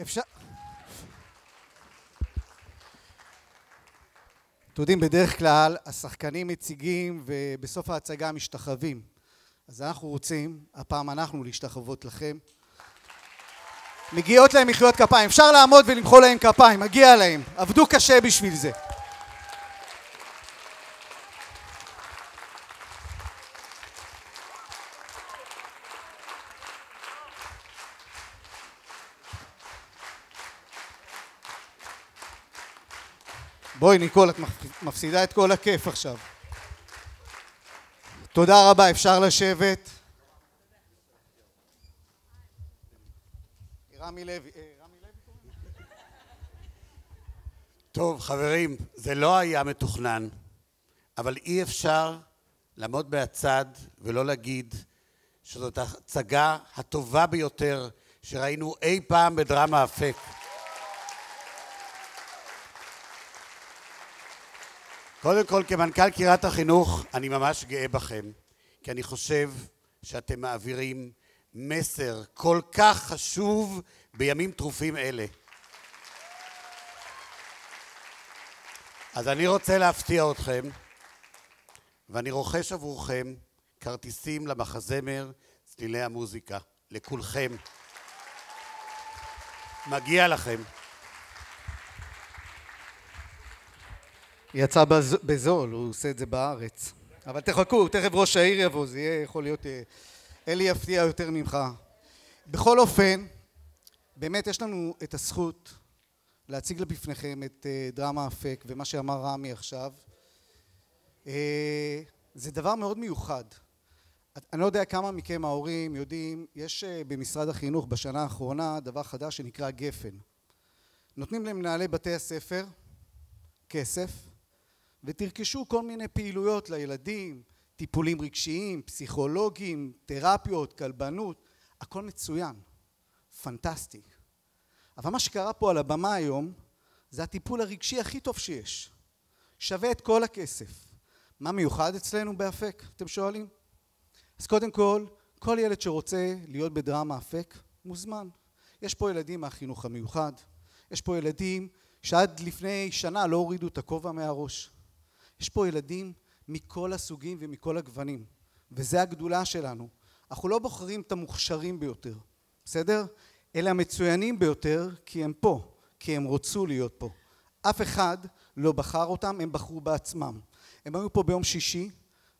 אפשר... אתם יודעים, בדרך כלל השחקנים מציגים ובסוף ההצגה משתחווים. אז אנחנו רוצים, הפעם אנחנו להשתחוות לכם. מגיעות להם מחיאות כפיים. אפשר לעמוד ולמחוא להם כפיים, מגיע להם. עבדו קשה בשביל זה. בואי ניקול, את מפסידה את כל הכיף עכשיו. תודה רבה, אפשר לשבת. רמי לוי. טוב, חברים, זה לא היה מתוכנן, אבל אי אפשר לעמוד מהצד ולא להגיד שזאת ההצגה הטובה ביותר שראינו אי פעם בדרמה אפק. קודם כל, כמנכ"ל קריית החינוך, אני ממש גאה בכם, כי אני חושב שאתם מעבירים מסר כל כך חשוב בימים טרופים אלה. אז אני רוצה להפתיע אתכם, ואני רוכש עבורכם כרטיסים למחזמר צלילי המוזיקה, לכולכם. מגיע לכם. יצא בזול, הוא עושה את זה בארץ. אבל תחכו, תכף ראש העיר יבוא, זה יהיה יכול להיות... אלי יפתיע יותר ממך. בכל אופן, באמת יש לנו את הזכות להציג בפניכם את דרמה אפק, ומה שאמר רמי עכשיו. זה דבר מאוד מיוחד. אני לא יודע כמה מכם ההורים יודעים, יש במשרד החינוך בשנה האחרונה דבר חדש שנקרא גפן. נותנים למנהלי בתי הספר כסף, ותרכשו כל מיני פעילויות לילדים, טיפולים רגשיים, פסיכולוגיים, תרפיות, כלבנות, הכל מצוין, פנטסטי. אבל מה שקרה פה על הבמה היום, זה הטיפול הרגשי הכי טוב שיש. שווה את כל הכסף. מה מיוחד אצלנו באפק, אתם שואלים? אז קודם כל ילד שרוצה להיות בדרמה אפק, מוזמן. יש פה ילדים מהחינוך המיוחד, יש פה ילדים שעד לפני שנה לא הורידו את הכובע מהראש. יש פה ילדים מכל הסוגים ומכל הגוונים, וזה הגדולה שלנו. אנחנו לא בוחרים את המוכשרים ביותר, בסדר? אלה המצוינים ביותר כי הם פה, כי הם רוצו להיות פה. אף אחד לא בחר אותם, הם בחרו בעצמם. הם היו פה ביום שישי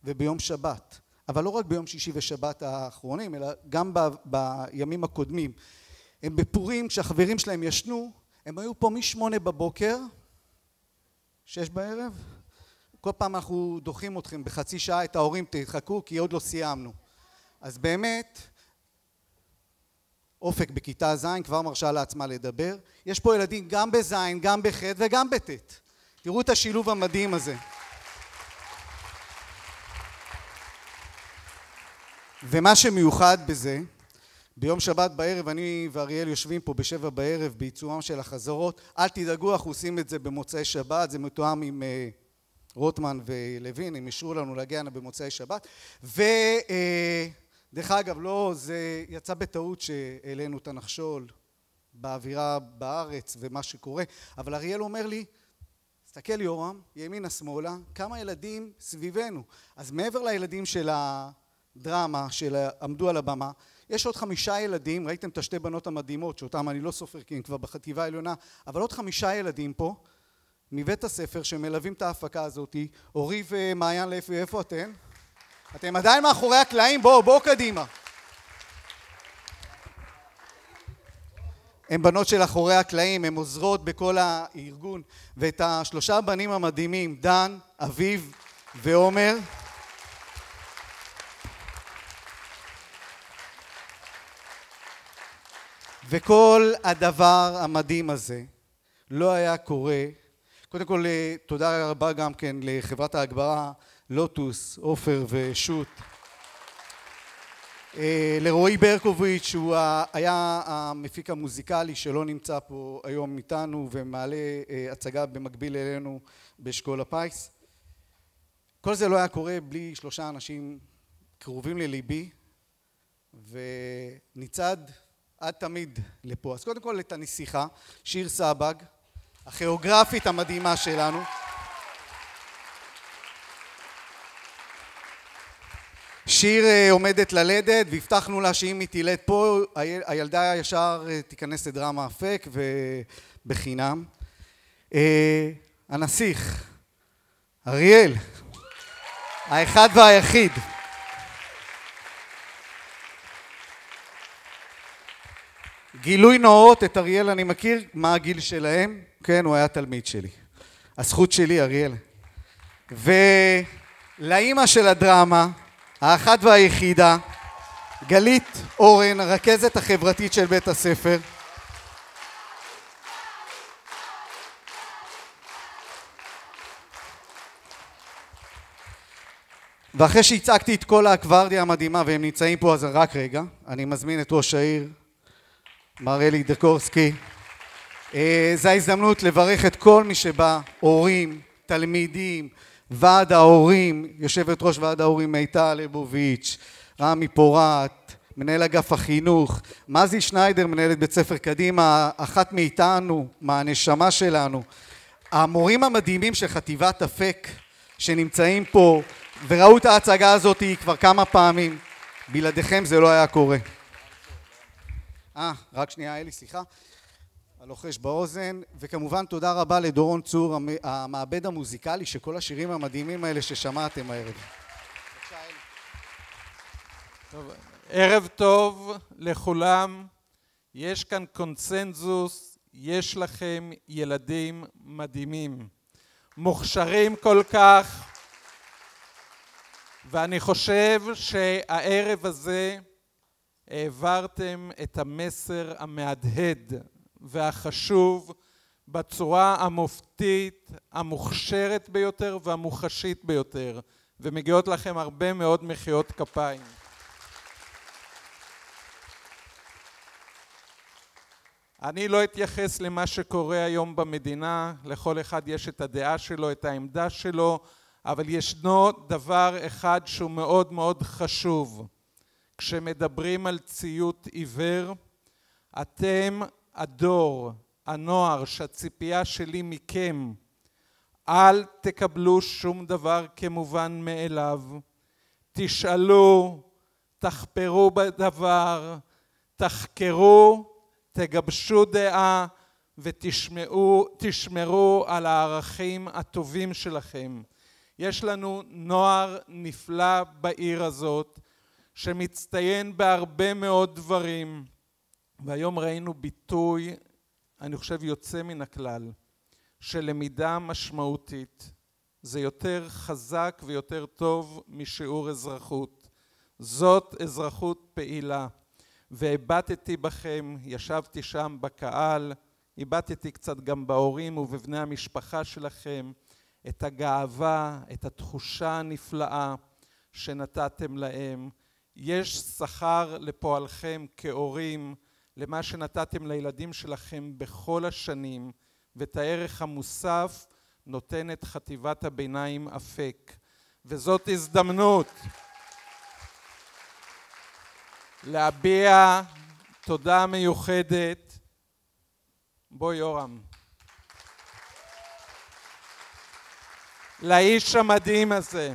וביום שבת, אבל לא רק ביום שישי ושבת האחרונים, אלא גם בימים הקודמים. הם בפורים, כשהחברים שלהם ישנו, הם היו פה מ8 בבוקר, 6 בערב. כל פעם אנחנו דוחים אתכם בחצי שעה, את ההורים תחכו, כי עוד לא סיימנו. אז באמת, אופק בכיתה ז' כבר מרשה לעצמה לדבר. יש פה ילדים גם בז', גם בח' וגם בט'. תראו את השילוב המדהים הזה. ומה שמיוחד בזה, ביום שבת בערב אני ואריאל יושבים פה ב7 בערב בעיצומם של החזרות. אל תדאגו, אנחנו עושים את זה במוצאי שבת, זה מתואם עם רוטמן ולוין, הם אישרו לנו להגיע במוצאי שבת. ודרך אגב, לא, זה יצא בטעות שהעלינו את הנחשול באווירה בארץ ומה שקורה, אבל אריאל אומר לי, תסתכל יורם, ימינה שמאלה, כמה ילדים סביבנו. אז מעבר לילדים של הדרמה שעמדו על הבמה, יש עוד 5 ילדים, ראיתם את השתי בנות המדהימות, שאותם אני לא סופר כי הם כבר בחטיבה העליונה, אבל עוד 5 ילדים פה, מבית הספר שמלווים את ההפקה הזאת. אורי ומעיין, איפה אתן? אתם עדיין מאחורי הקלעים, בואו קדימה. הם בנות של אחורי הקלעים, הם עוזרות בכל הארגון, ואת 3 הבנים המדהימים, דן, אביב ועומר. וכל הדבר המדהים הזה לא היה קורה. קודם כל, תודה רבה גם כן לחברת ההגברה, לוטוס, עופר ושות. לרועי ברקוביץ', שהוא היה המפיק המוזיקלי שלא נמצא פה היום איתנו ומעלה הצגה במקביל אלינו באשכול הפיס. כל זה לא היה קורה בלי 3 אנשים קרובים לליבי, ונצעד עד תמיד לפה. אז קודם כל את הנסיכה, שיר סבג, הכיאוגרפית המדהימה שלנו. שיר עומדת ללדת, והבטחנו לה שאם היא תלד פה, הילדה ישר תיכנס לדרמה אפק ובחינם. הנסיך, אריאל, האחד והיחיד. גילוי נאות, את אריאל אני מכיר, מה הגיל שלהם? כן, הוא היה תלמיד שלי. הזכות שלי, אריאל. ולאמא של הדרמה, האחת והיחידה, גלית אורן, הרכזת החברתית של בית הספר. ואחרי שהצגתי את כל האקוורדיה המדהימה, והם נמצאים פה, אז רק רגע, אני מזמין את ראש העיר, מר אלי דקורסקי. זו ההזדמנות לברך את כל מי שבא, הורים, תלמידים, ועד ההורים, יושבת ראש ועד ההורים מיטל ליבוביץ', רמי פורט, מנהל אגף החינוך, מזי שניידר, מנהלת בית ספר קדימה, אחת מאיתנו, מהנשמה שלנו, המורים המדהימים של חטיבת אפק שנמצאים פה וראו את ההצגה הזאת כבר כמה פעמים, בלעדיכם זה לא היה קורה. רק שנייה אלי, סליחה, הלוחש באוזן, וכמובן תודה רבה לדורון צור, המעבד המוזיקלי של כל השירים המדהימים האלה ששמעתם הערב. טוב, ערב טוב לכולם, יש כאן קונצנזוס, יש לכם ילדים מדהימים, מוכשרים כל כך, ואני חושב שהערב הזה העברתם את המסר המהדהד והחשוב בצורה המופתית, המוכשרת ביותר והמוחשית ביותר, ומגיעות לכם הרבה מאוד מחיאות כפיים. אני לא אתייחס למה שקורה היום במדינה, לכל אחד יש את הדעה שלו, את העמדה שלו, אבל ישנו דבר אחד שהוא מאוד מאוד חשוב. כשמדברים על ציות עיוור, אתם הדור, הנוער, שהציפייה שלי מכם, אל תקבלו שום דבר כמובן מאליו. תשאלו, תחפרו בדבר, תחקרו, תגבשו דעה ותשמרו על הערכים הטובים שלכם. יש לנו נוער נפלא בעיר הזאת, שמצטיין בהרבה מאוד דברים, והיום ראינו ביטוי, אני חושב יוצא מן הכלל, של למידה משמעותית. זה יותר חזק ויותר טוב משיעור אזרחות. זאת אזרחות פעילה. והבטתי בכם, ישבתי שם בקהל, הבטתי קצת גם בהורים ובבני המשפחה שלכם, את הגאווה, את התחושה הנפלאה שנתתם להם. יש שכר לפועלכם כהורים, למה שנתתם לילדים שלכם בכל השנים, ואת הערך המוסף נותנת חטיבת הביניים אפק. וזאת הזדמנות להביע תודה מיוחדת. בוא יורם. לאיש המדהים הזה.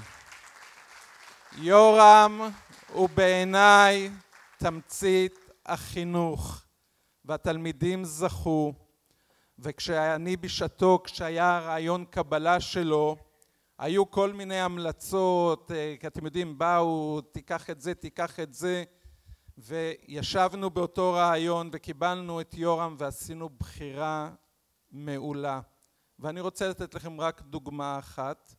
יורם הוא בעיניי תמצית החינוך, והתלמידים זכו, וכשאני בשעתו, כשהיה רעיון קבלה שלו, היו כל מיני המלצות, כי אתם יודעים, באו, תיקח את זה, תיקח את זה, וישבנו באותו רעיון וקיבלנו את יורם ועשינו בחירה מעולה. ואני רוצה לתת לכם רק דוגמה אחת,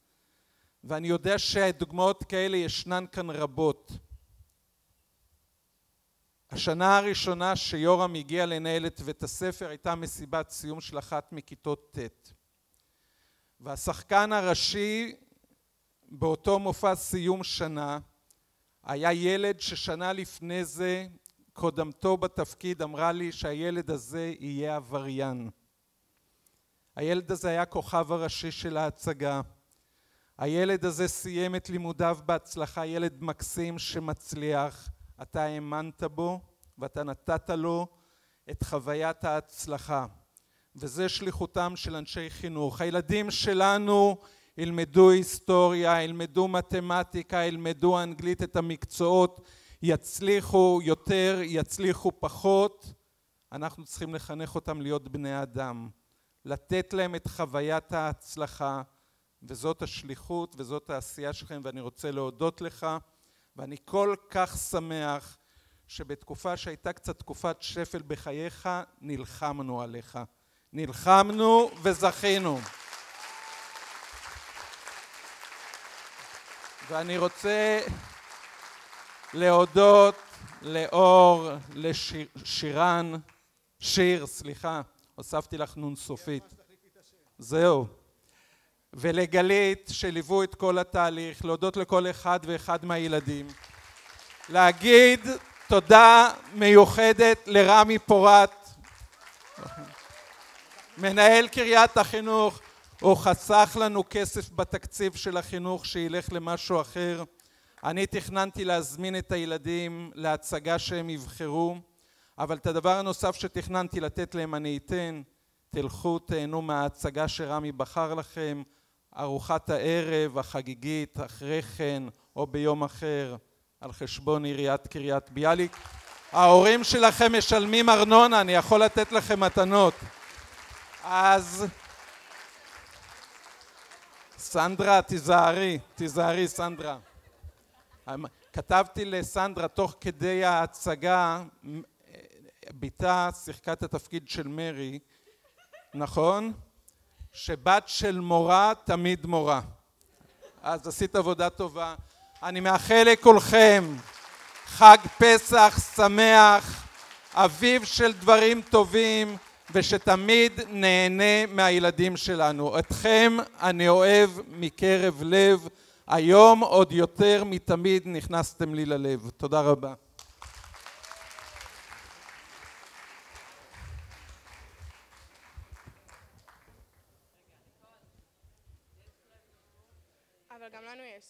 ואני יודע שהדוגמאות כאלה ישנן כאן רבות. השנה הראשונה שיורם הגיע לנהל את בית הספר הייתה מסיבת סיום של אחת מכיתות ט'. והשחקן הראשי באותו מופע סיום שנה היה ילד ששנה לפני זה קודמתו בתפקיד אמרה לי שהילד הזה יהיה עבריין. הילד הזה היה כוכב הראשי של ההצגה. הילד הזה סיים את לימודיו בהצלחה, ילד מקסים שמצליח. אתה האמנת בו ואתה נתת לו את חוויית ההצלחה. וזה שליחותם של אנשי חינוך. הילדים שלנו ילמדו היסטוריה, ילמדו מתמטיקה, ילמדו אנגלית, את המקצועות, יצליחו יותר, יצליחו פחות. אנחנו צריכים לחנך אותם להיות בני אדם, לתת להם את חוויית ההצלחה, וזאת השליחות וזאת העשייה שלכם, ואני רוצה להודות לך, ואני כל כך שמח שבתקופה שהייתה קצת תקופת שפל בחייך, נלחמנו עליך. נלחמנו וזכינו. ואני רוצה להודות לאור, לשירן, סליחה, הוספתי לך נון סופית. זהו. ולגלית שליוו את כל התהליך, להודות לכל אחד ואחד מהילדים. להגיד תודה מיוחדת לרמי פורט, מנהל קריית החינוך. הוא חסך לנו כסף בתקציב של החינוך שילך למשהו אחר. אני תכננתי להזמין את הילדים להצגה שהם יבחרו, אבל את הדבר הנוסף שתכננתי לתת להם אני אתן. תלכו תהנו מההצגה שרמי בחר לכם, ארוחת הערב החגיגית אחרי כן או ביום אחר על חשבון עיריית קריית ביאליק. ההורים שלכם משלמים ארנונה, אני יכול לתת לכם מתנות. אז סנדרה, תיזהרי סנדרה. כתבתי לסנדרה תוך כדי ההצגה, ביתה שיחקה את התפקיד של מרי, נכון? שבת של מורה תמיד מורה. אז עשית עבודה טובה. אני מאחל לכולכם חג פסח שמח, אביב של דברים טובים, ושתמיד נהנה מהילדים שלנו. אתכם אני אוהב מקרב לב. היום עוד יותר מתמיד נכנסתם לי ללב. תודה רבה. אבל גם לנו יש.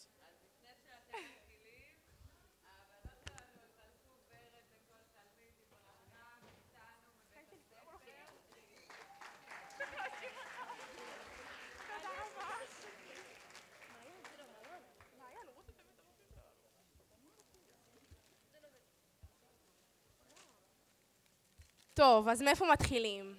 טוב, אז מאיפה מתחילים?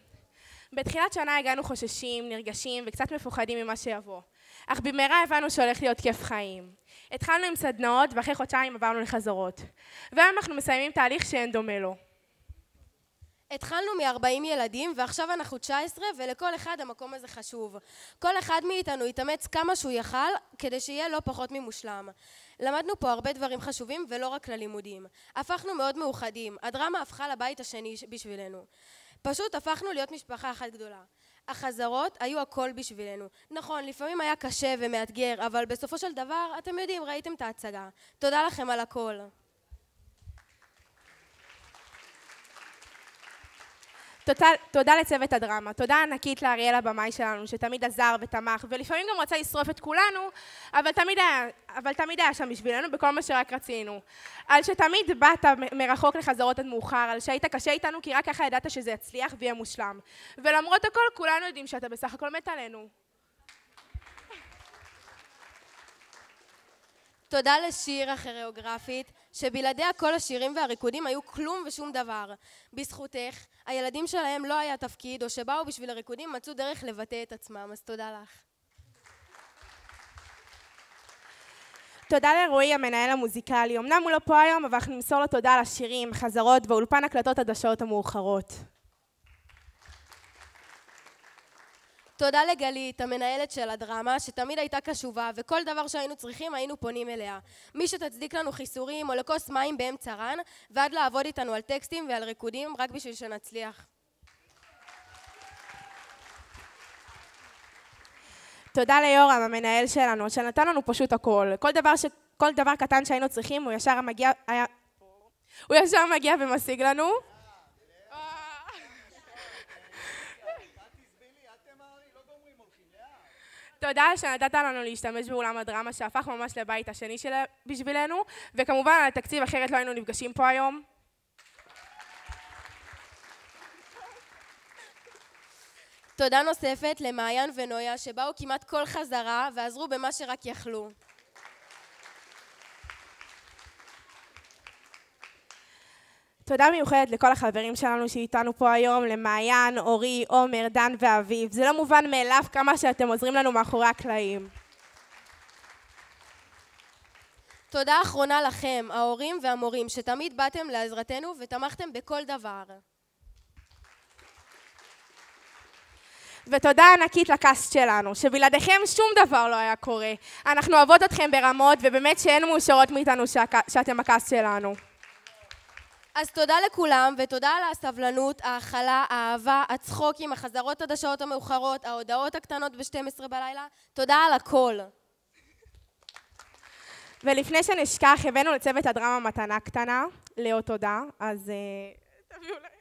בתחילת שנה הגענו חוששים, נרגשים וקצת מפוחדים ממה שיבוא. אך במהרה הבנו שהולך להיות כיף חיים. התחלנו עם סדנאות ואחרי חודשיים עברנו לחזרות. והיום אנחנו מסיימים תהליך שאין דומה לו. התחלנו מ-40 ילדים ועכשיו אנחנו 19 ולכל אחד המקום הזה חשוב. כל אחד מאיתנו יתאמץ כמה שהוא יכל כדי שיהיה לא פחות ממושלם. למדנו פה הרבה דברים חשובים ולא רק ללימודים. הפכנו מאוד מאוחדים, הדרמה הפכה לבית השני בשבילנו. פשוט הפכנו להיות משפחה אחת גדולה. החזרות היו הכל בשבילנו. נכון, לפעמים היה קשה ומאתגר, אבל בסופו של דבר, אתם יודעים, ראיתם את ההצגה. תודה לכם על הכל. תודה לצוות הדרמה, תודה ענקית לאריאל הבמאי שלנו שתמיד עזר ותמך ולפעמים גם רצה לשרוף את כולנו, אבל תמיד היה שם בשבילנו בכל מה שרק רצינו. על שתמיד באת מרחוק לחזרות עד מאוחר, על שהיית קשה איתנו כי רק ככה ידעת שזה יצליח ויהיה מושלם. ולמרות הכל כולנו יודעים שאתה בסך הכל מת עלינו. תודה לשיר הכוריאוגרפית, שבלעדיה כל השירים והריקודים היו כלום ושום דבר. בזכותך, הילדים שלהם לא היה תפקיד, או שבאו בשביל הריקודים מצאו דרך לבטא את עצמם, אז תודה לך. תודה לרועי המנהל המוזיקלי, אמנם הוא לא פה היום, אבל אנחנו נמסור לו תודה על השירים, חזרות ואולפן הקלטות עד השעות המאוחרות. תודה לגלית, המנהלת של הדרמה, שתמיד הייתה קשובה, וכל דבר שהיינו צריכים היינו פונים אליה. מי שתצדיק לנו חיסורים או לכוס מים באמצע רן, ועד לעבוד איתנו על טקסטים ועל ריקודים, רק בשביל שנצליח. תודה ליורם, המנהל שלנו, שנתן לנו פשוט הכל. כל דבר קטן שהיינו צריכים, הוא ישר מגיע ומשיג לנו. תודה שנתת לנו להשתמש באולם הדרמה שהפך ממש לבית השני בשבילנו, וכמובן על התקציב, אחרת לא היינו נפגשים פה היום. תודה נוספת למעיין ונויה שבאו כמעט כל חזרה ועזרו במה שרק יכלו. תודה מיוחדת לכל החברים שלנו שאיתנו פה היום, למעיין, אורי, עומר, דן ואביב. זה לא מובן מאליו כמה שאתם עוזרים לנו מאחורי הקלעים. תודה אחרונה לכם, ההורים והמורים, שתמיד באתם לעזרתנו ותמכתם בכל דבר. ותודה ענקית לקאסט שלנו, שבלעדיכם שום דבר לא היה קורה. אנחנו אוהבות אתכם ברמות, ובאמת שאין מאושרות מאיתנו שאתם הקאסט שלנו. אז תודה לכולם, ותודה על הסבלנות, ההכלה, האהבה, הצחוקים, החזרות עד השעות המאוחרות, ההודעות הקטנות ב-12 בלילה. תודה על הכל. ולפני שנשכח, הבאנו לצוות הדרמה מתנה קטנה, לאו תודה, אז תביאו להם.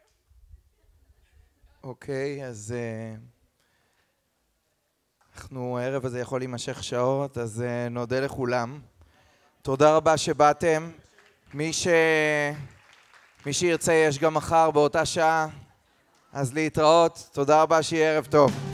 אוקיי, אז אנחנו, הערב הזה יכול להימשך שעות, אז נודה לכולם. תודה רבה שבאתם. מי שירצה יש גם מחר באותה שעה, אז להתראות. תודה רבה, שיהיה ערב טוב.